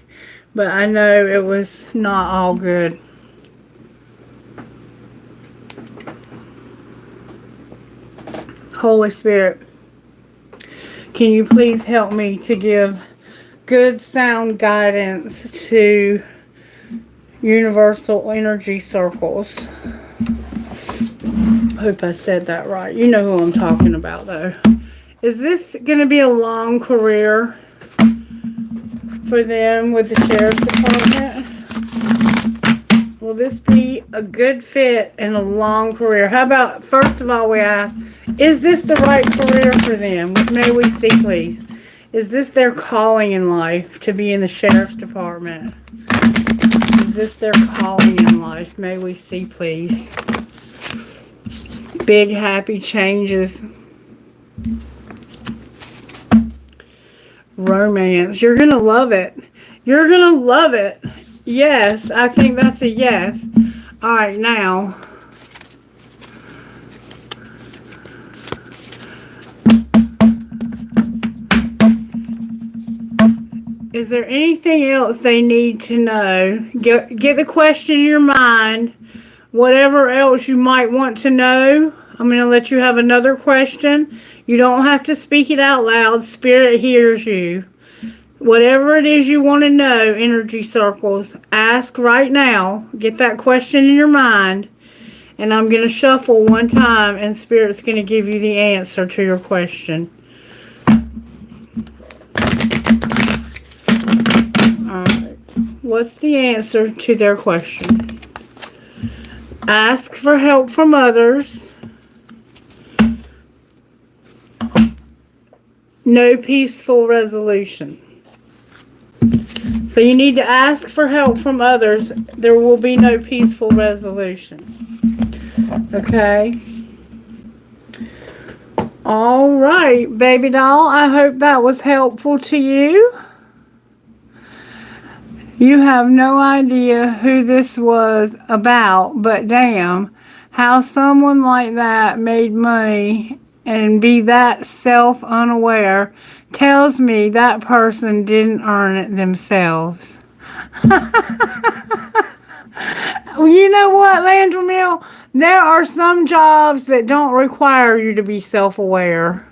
but I know it was not all good. Holy Spirit, can you please help me to give good sound guidance to universal energy circles? Hope I said that right. You know who I'm talking about, though. Is this going to be a long career for them with the sheriff's department? Will this be a good fit and a long career? How about, first of all, we ask, is this the right career for them? May we see, please? Is this their calling in life, to be in the sheriff's department? Is this their calling in life? May we see, please? Big, happy changes. Romance. You're going to love it. You're going to love it. Yes, I think that's a yes. All right, now. Is there anything else they need to know? Get the question in your mind. Whatever else you might want to know. I'm going to let you have another question. You don't have to speak it out loud. Spirit hears you. Whatever it is you want to know, energy circles, ask right now. Get that question in your mind. And I'm going to shuffle one time and Spirit's going to give you the answer to your question. Alright. What's the answer to their question? Ask for help from others. No peaceful resolution. So you need to ask for help from others. There will be no peaceful resolution. Okay? All right, baby doll. I hope that was helpful to you. You have no idea who this was about, but damn, how someone like that made money and be that self-unaware tells me that person didn't earn it themselves. You know what, Landry Mill? There are some jobs that don't require you to be self-aware.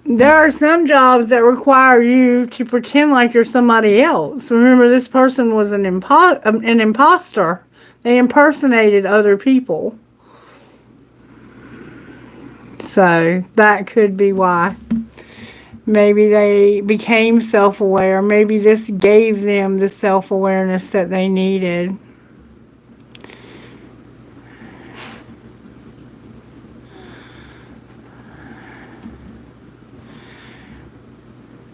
There are some jobs that require you to pretend like you're somebody else. Remember, this person was an imposter. They impersonated other people. So that could be why. Maybe they became self-aware. Maybe this gave them the self-awareness that they needed.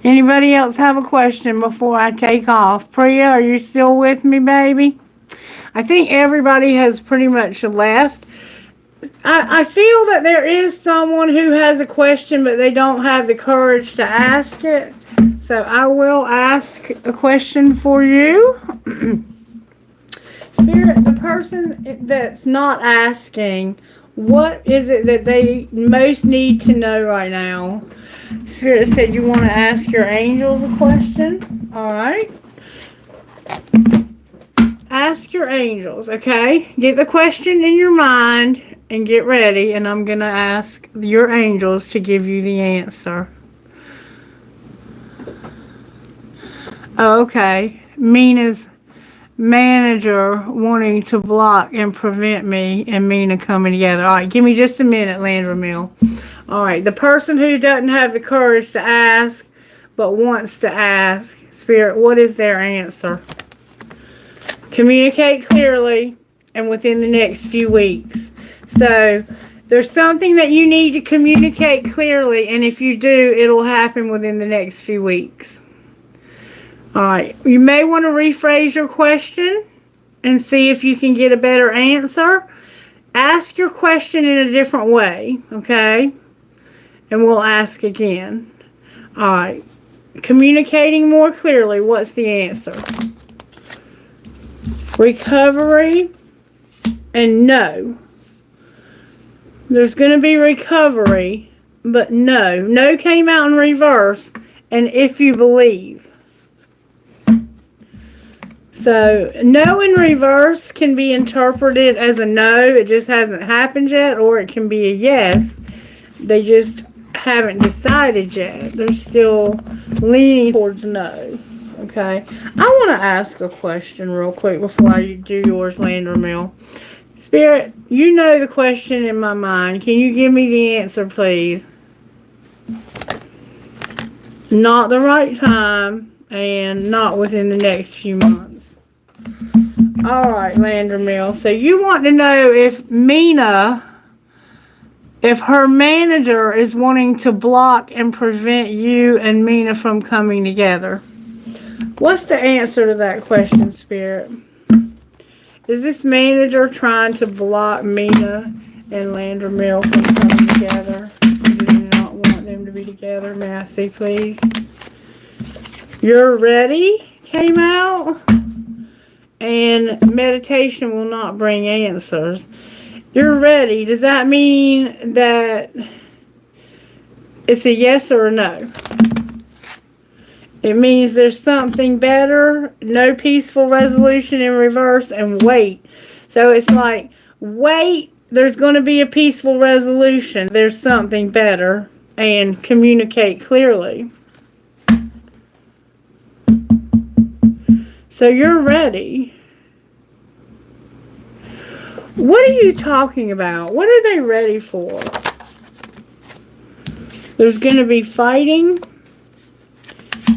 Anybody else have a question before I take off? Priya, are you still with me, baby? I think everybody has pretty much left. I feel that there is someone who has a question, but they don't have the courage to ask it. So I will ask a question for you. Spirit, the person that's not asking, what is it that they most need to know right now? Spirit said you want to ask your angels a question. All right. Ask your angels, okay? Get the question in your mind and get ready, and I'm going to ask your angels to give you the answer. Okay. Mina's manager wanting to block and prevent me and Mina coming together. All right, give me just a minute, Landry Mill. All right, the person who doesn't have the courage to ask but wants to ask, Spirit, what is their answer? Communicate clearly and within the next few weeks. So There's something that you need to communicate clearly, and if you do, it'll happen within the next few weeks. Alright, you may want to rephrase your question and see if you can get a better answer. Ask your question in a different way, okay? And we'll ask again. Alright, communicating more clearly, what's the answer? Recovery and no. There's going to be recovery, but no. No came out in reverse, and if you believe. So, no in reverse can be interpreted as a no, it just hasn't happened yet, or it can be a yes. They just haven't decided yet. They're still leaning towards no. Okay? I want to ask a question real quick before I do yours, Lander Mill. Spirit, you know the question in my mind. Can you give me the answer, please? Not the right time, and not within the next few months. Alright, Lander Mill. So you want to know if her manager is wanting to block and prevent you and Mina from coming together. What's the answer to that question, Spirit? Is this manager trying to block Mina and Lander Mill from coming together? You do not want them to be together. May I see, please? You're ready came out. And meditation will not bring answers. You're ready. Does that mean that it's a yes or a no? It means there's something better, no peaceful resolution in reverse, and wait. So it's like, wait, there's going to be a peaceful resolution. There's something better, and communicate clearly. So you're ready. What are you talking about? What are they ready for? There's going to be fighting.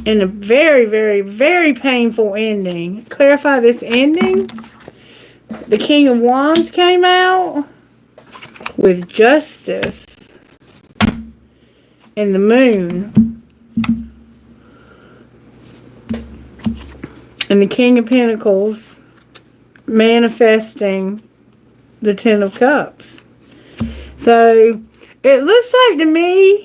And a very, very, very painful ending. Clarify this ending. The King of Wands came out with justice. And the Moon. And the King of Pentacles manifesting the Ten of Cups. So, it looks like to me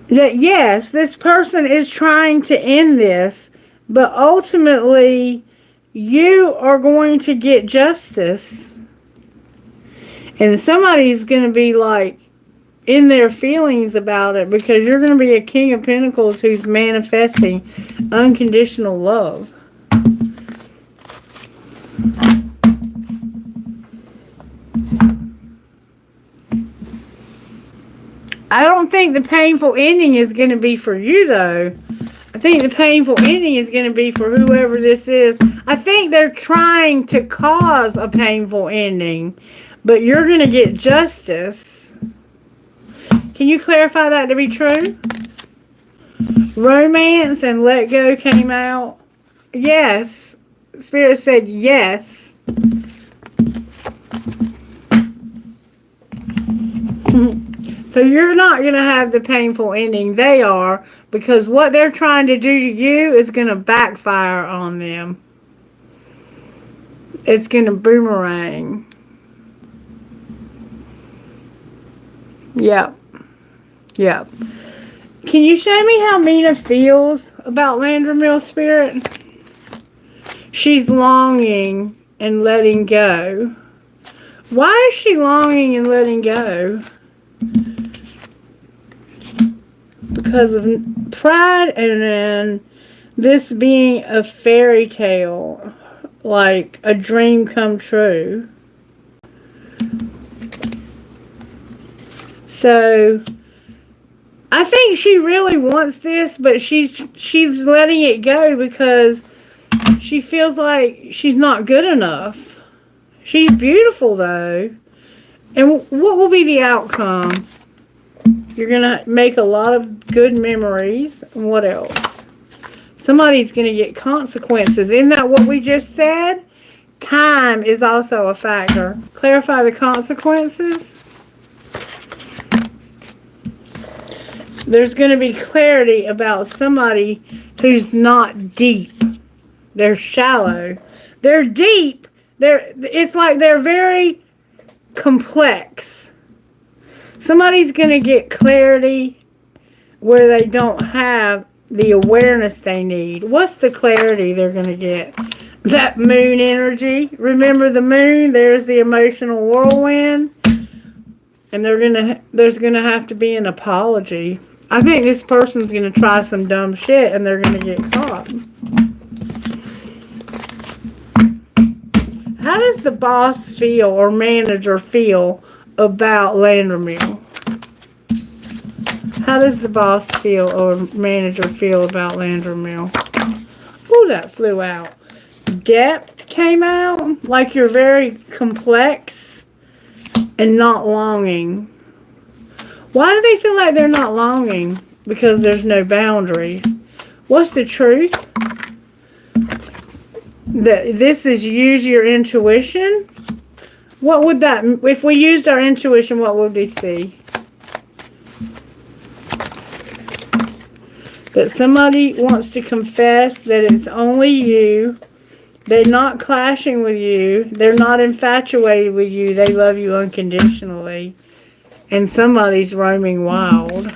that yes, this person is trying to end this, but ultimately you are going to get justice. And somebody's going to be like in their feelings about it, because you're going to be a King of Pentacles who's manifesting unconditional love. I don't think the painful ending is going to be for you, though. I think the painful ending is going to be for whoever this is. I think they're trying to cause a painful ending, but you're going to get justice. Can you clarify that to be true? Romance and let go came out. Yes. Spirit said yes. So you're not going to have the painful ending. They are, because what they're trying to do to you is going to backfire on them. It's going to boomerang. Yep. Yep. Can you show me how Mina feels about Lander Mill, Spirit? She's longing and letting go. Why is she longing and letting go? Because of pride, and then this being a fairy tale, like a dream come true. So I think she really wants this, but she's letting it go because she feels like she's not good enough. She's beautiful though. And what will be the outcome? You're going to make a lot of good memories. What else? Somebody's going to get consequences. Isn't that what we just said? Time is also a factor. Clarify the consequences. There's going to be clarity about somebody who's not deep. They're shallow. They're deep. It's like they're very complex. Somebody's going to get clarity where they don't have the awareness they need. What's the clarity they're going to get? That moon energy. Remember the moon? There's the emotional whirlwind. And there's going to have to be an apology. I think this person's going to try some dumb shit and they're going to get caught. How does the boss feel or manager feel about Landermill? How does the boss feel or manager feel about Landermill? Ooh, that flew out. Depth came out. Like you're very complex and not longing. Why do they feel like they're not longing? Because there's no boundaries. What's the truth? That this is use your intuition? What would that, if we used our intuition, what would we see? That somebody wants to confess that it's only you. They're not clashing with you. They're not infatuated with you. They love you unconditionally. And somebody's roaming wild.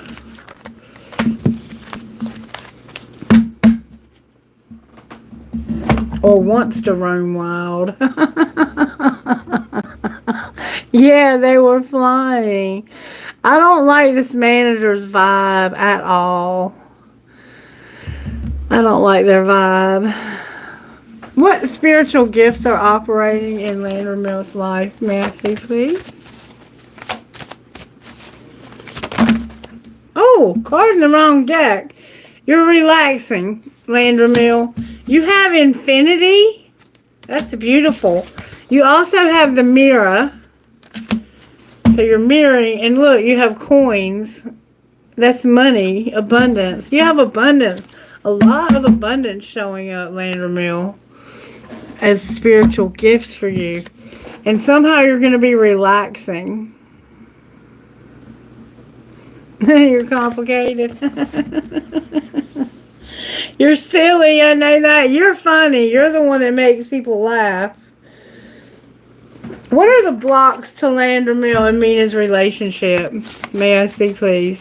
Or wants to roam wild. Yeah, they were flying. I don't like this manager's vibe at all. I don't like their vibe. What spiritual gifts are operating in Landermill's life? May I see, please? Oh, card in the wrong deck. You're relaxing, Landermill. You have infinity. That's beautiful. You also have the mirror. So you're mirroring. And look, you have coins. That's money. Abundance. You have abundance. A lot of abundance showing up, Landermill, as spiritual gifts for you. And somehow you're going to be relaxing. You're complicated. You're silly, I know that. You're funny. You're the one that makes people laugh. What are the blocks to Landermill and Mina's relationship? May I see, please?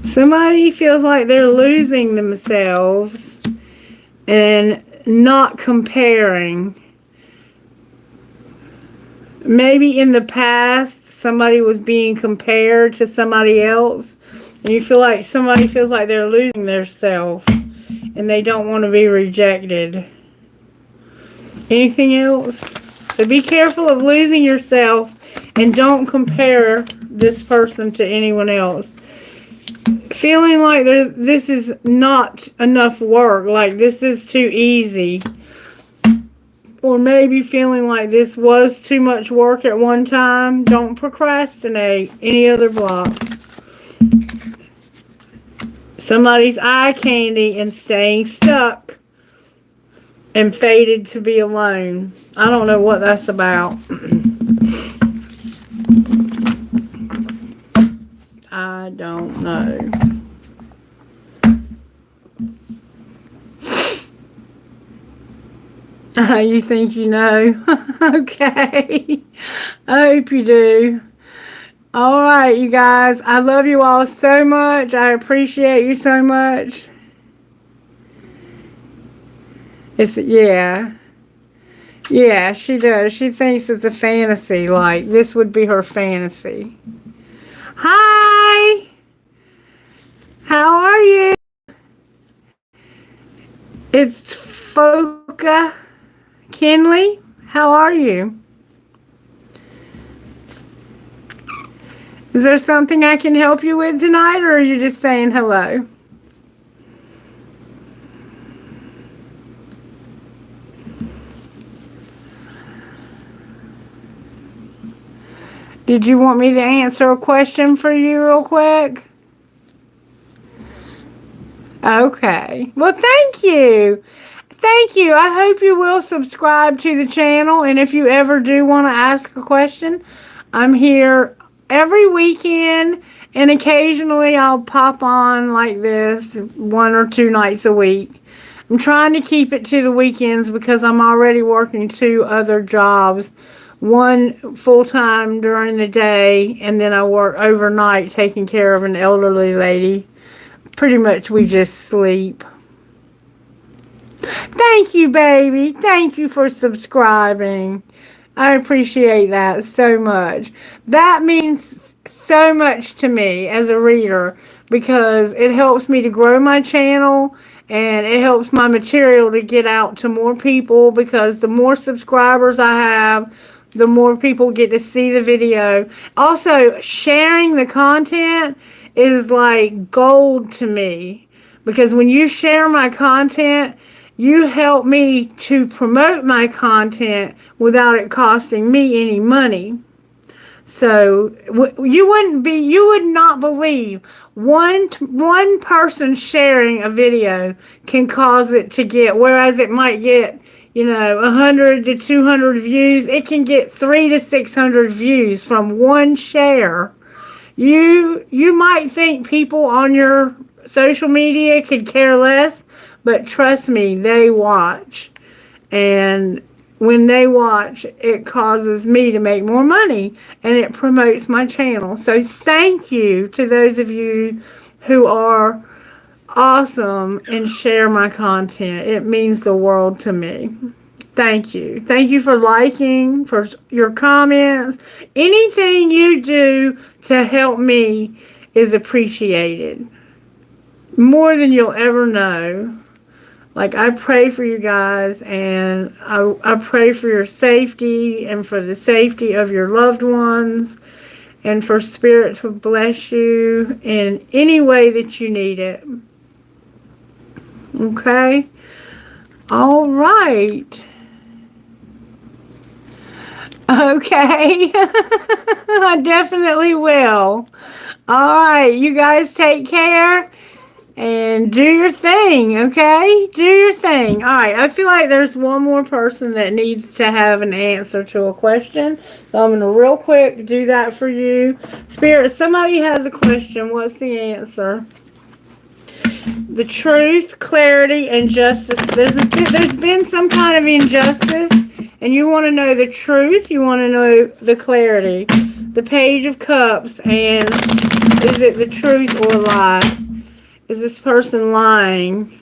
Somebody feels like they're losing themselves and not comparing. Maybe in the past, somebody was being compared to somebody else. And you feel like somebody feels like they're losing their self. And they don't want to be rejected. Anything else? So be careful of losing yourself. And don't compare this person to anyone else. Feeling like this is not enough work. Like this is too easy. Or maybe feeling like this was too much work at one time. Don't procrastinate. Any other blocks? Somebody's eye candy and staying stuck. And fated to be alone. I don't know what that's about. I don't know. You think you know? Okay. I hope you do. Alright, you guys. I love you all so much. I appreciate you so much. Yeah. Yeah, she does. She thinks it's a fantasy. Like, this would be her fantasy. Hi! How are you? It's Foka Kinley. How are you? Is there something I can help you with tonight, or are you just saying hello? Did you want me to answer a question for you real quick? Okay. Well, thank you. Thank you. I hope you will subscribe to the channel. And if you ever do want to ask a question, I'm here every weekend. And occasionally I'll pop on like this 1 or 2 nights a week. I'm trying to keep it to the weekends because I'm already working 2 other jobs. One full-time during the day, and then I work overnight taking care of an elderly lady. Pretty much we just sleep. Thank you, baby. Thank you for subscribing. I appreciate that so much. That means so much to me as a reader because it helps me to grow my channel and it helps my material to get out to more people because the more subscribers I have, the more people get to see the video. Also, sharing the content is like gold to me because when you share my content, you help me to promote my content without it costing me any money. So you would not believe one person sharing a video can cause it to get, whereas it might get 100 to 200 views, it can get 300 to 600 views from one share. You might think people on your social media could care less, but trust me, they watch. And when they watch, it causes me to make more money and it promotes my channel. So thank you to those of you who are awesome and share my content. It means the world to me. Thank you. Thank you for liking, for your comments. Anything you do to help me is appreciated. More than you'll ever know. Like, I pray for you guys, and I pray for your safety and for the safety of your loved ones and for Spirit to bless you in any way that you need it. Okay? All right. Okay. I definitely will. All right. You guys take care. And do your thing, okay? Do your thing. All right, I feel like there's one more person that needs to have an answer to a question. So I'm going to real quick do that for you. Spirit, somebody has a question. What's the answer? The truth, clarity, and justice. There's been some kind of injustice, and you want to know the truth. You want to know the clarity. The Page of Cups, and is it the truth or a lie? Is this person lying?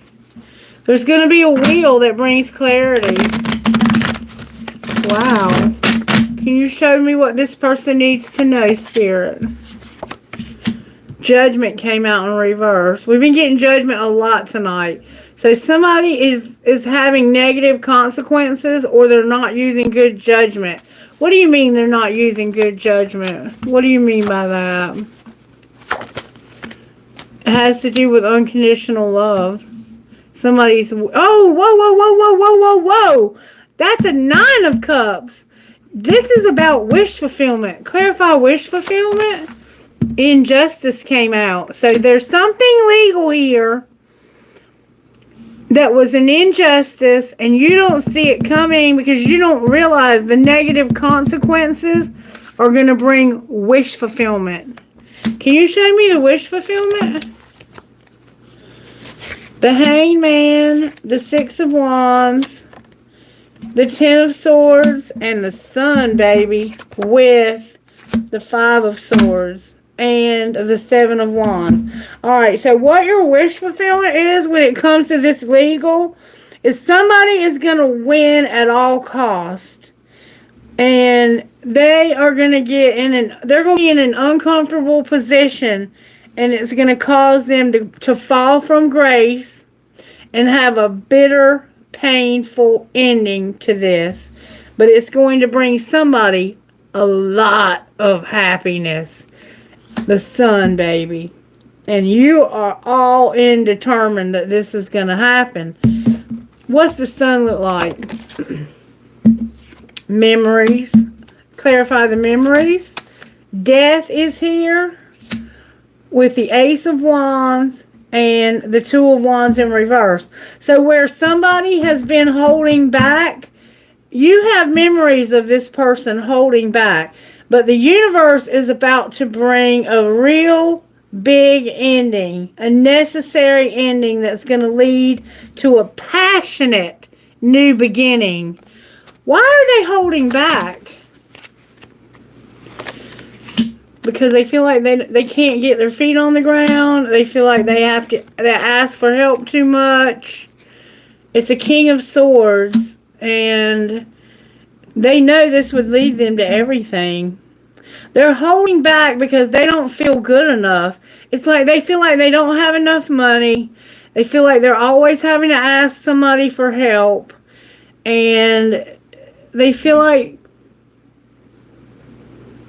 There's going to be a wheel that brings clarity. Wow. Can you show me what this person needs to know, Spirit? Judgment came out in reverse. We've been getting judgment a lot tonight. So somebody is having negative consequences, or they're not using good judgment. What do you mean they're not using good judgment? What do you mean by that? It has to do with unconditional love. Somebody's... Oh, whoa, whoa, whoa, whoa, whoa, whoa, whoa. That's a 9 of Cups. This is about wish fulfillment. Clarify wish fulfillment. Injustice came out. So there's something legal here that was an injustice, and you don't see it coming because you don't realize the negative consequences are going to bring wish fulfillment. Can you show me the wish fulfillment? The Hangman, the 6 of Wands, the 10 of Swords, and the Sun, baby, with the 5 of Swords and the 7 of Wands. Alright, so what your wish fulfillment is when it comes to this legal is somebody is going to win at all costs. And they are going to get they're going to be in an uncomfortable position, and it's going to cause them to fall from grace and have a bitter, painful ending to this. But it's going to bring somebody a lot of happiness. The Sun, baby. And you are all in determined that this is going to happen. What's the Sun look like? Memories. Clarify the memories. Death is here with the Ace of Wands and the Two of Wands in reverse. So where somebody has been holding back, you have memories of this person holding back. But the universe is about to bring a real big ending, a necessary ending that's going to lead to a passionate new beginning. Why are they holding back? Because they feel like they can't get their feet on the ground. They feel like they ask for help too much. It's a King of Swords, and they know this would lead them to everything. They're holding back because they don't feel good enough. It's like they feel like they don't have enough money. They feel like they're always having to ask somebody for help. And they feel like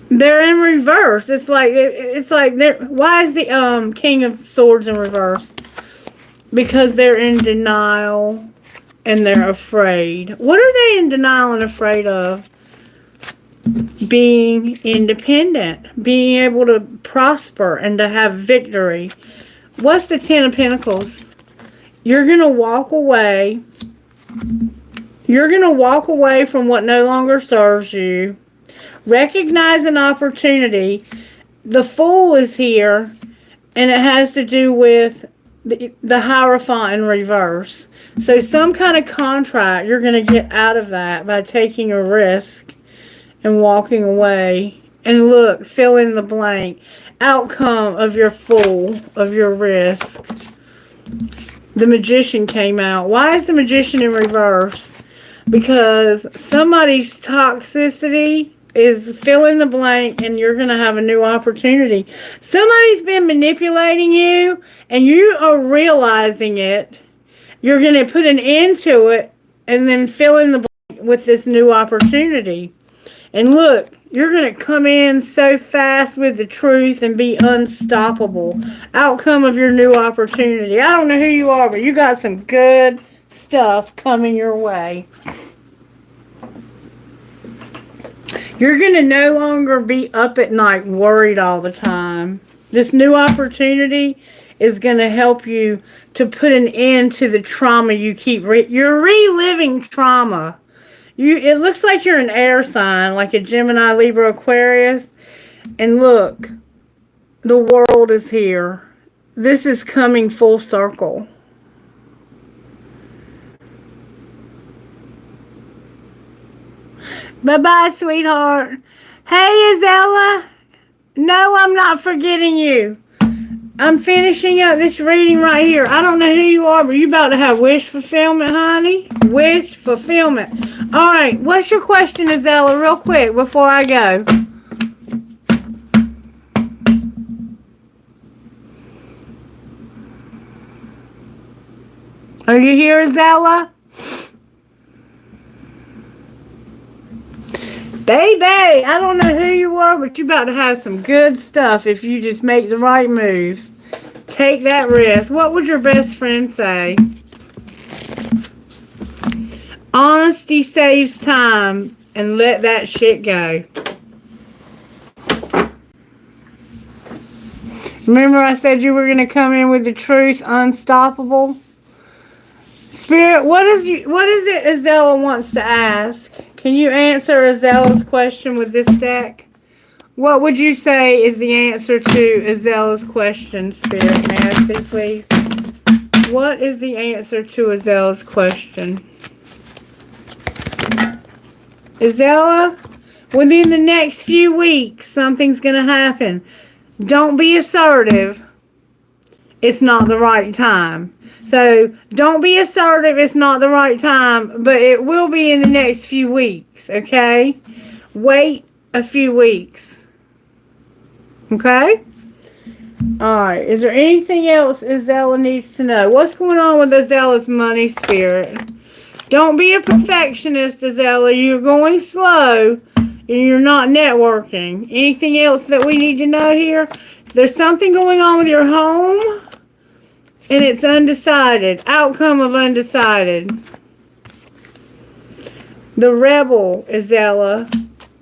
they're in reverse. It's like they're, why is the King of Swords in reverse? Because they're in denial and they're afraid. What are they in denial and afraid of? Being independent, being able to prosper and to have victory. What's the Ten of Pentacles? You're going to walk away. You're going to walk away from what no longer serves you. Recognize an opportunity. The Fool is here, and it has to do with the Hierophant in reverse. So some kind of contract, you're going to get out of that by taking a risk and walking away. And look, fill in the blank. Outcome of your Fool, of your risk. The Magician came out. Why is the Magician in reverse? Because somebody's toxicity is fill in the blank, and you're going to have a new opportunity. Somebody's been manipulating you, and you are realizing it. You're going to put an end to it, and then fill in the blank with this new opportunity. And look, you're going to come in so fast with the truth and be unstoppable. Outcome of your new opportunity. I don't know who you are, but you got some good stuff coming your way. You're going to no longer be up at night worried all the time. This new opportunity is going to help you to put an end to the trauma you keep. You're reliving trauma. It looks like you're an air sign, like a Gemini, Libra, Aquarius. And look, the world is here. This is coming full circle. Bye-bye, sweetheart. Hey, Isella. No, I'm not forgetting you. I'm finishing up this reading right here. I don't know who you are, but you about to have wish fulfillment, honey. Wish fulfillment. All right, what's your question, Isella, real quick before I go? Are you here, Isella? Baby, I don't know who you are, but you're about to have some good stuff if you just make the right moves. Take that risk. What would your best friend say? Honesty saves time, and let that shit go. Remember I said you were going to come in with the truth, unstoppable? Spirit, what is it Isella wants to ask? Can you answer Isella's question with this deck? What would you say is the answer to Isella's question, Spirit? May I see, please? What is the answer to Isella's question? Isella, within the next few weeks, something's going to happen. Don't be assertive. It's not the right time. So, don't be assertive. It's not the right time. But it will be in the next few weeks. Okay? Wait a few weeks. Okay? Alright. Is there anything else Isella needs to know? What's going on with Isella's money, Spirit? Don't be a perfectionist, Isella. You're going slow. And you're not networking. Anything else that we need to know here? There's something going on with your home. And it's undecided. Outcome of undecided. The Rebel, Isella.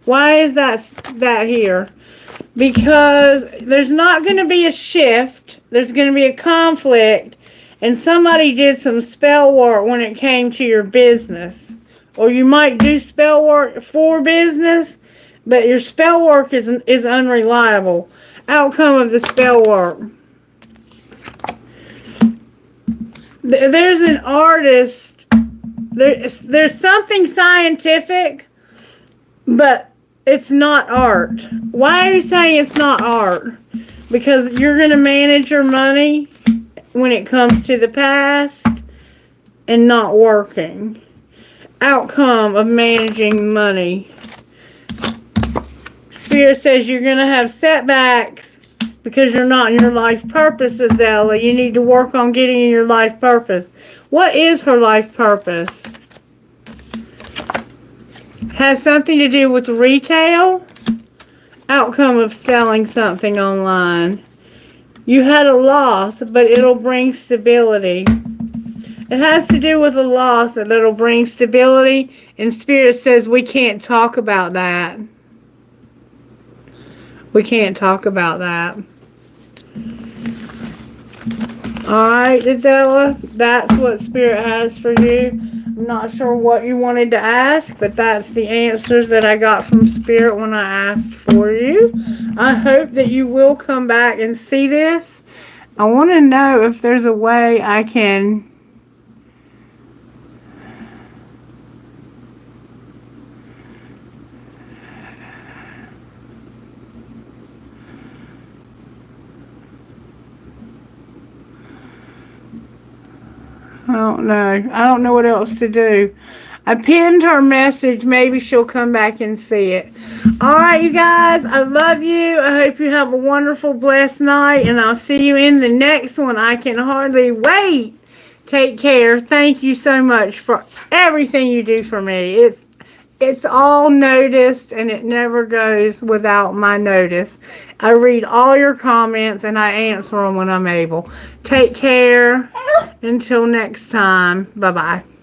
Why is that here? Because there's not going to be a shift. There's going to be a conflict. And somebody did some spell work when it came to your business. Or you might do spell work for business, but your spell work is unreliable. Outcome of the spell work. There's an artist. There's something scientific, but it's not art. Why are you saying it's not art? Because you're going to manage your money when it comes to the past and not working. Outcome of managing money. Spirit says you're going to have setbacks because you're not in your life purpose, Azella. You need to work on getting in your life purpose. What is her life purpose? Has something to do with retail. Outcome of selling something online. You had a loss, but it'll bring stability. It has to do with a loss that'll bring stability, and Spirit says we can't talk about that. We can't talk about that. Alright, Azella, that's what Spirit has for you. I'm not sure what you wanted to ask, but that's the answers that I got from Spirit when I asked for you. I hope that you will come back and see this. I want to know if there's a way I can... I don't know. I don't know what else to do. I pinned her message. Maybe she'll come back and see it. Alright, you guys. I love you. I hope you have a wonderful, blessed night. And I'll see you in the next one. I can hardly wait. Take care. Thank you so much for everything you do for me. It's all noticed, and it never goes without my notice. I read all your comments, and I answer them when I'm able. Take care. Until next time. Bye-bye.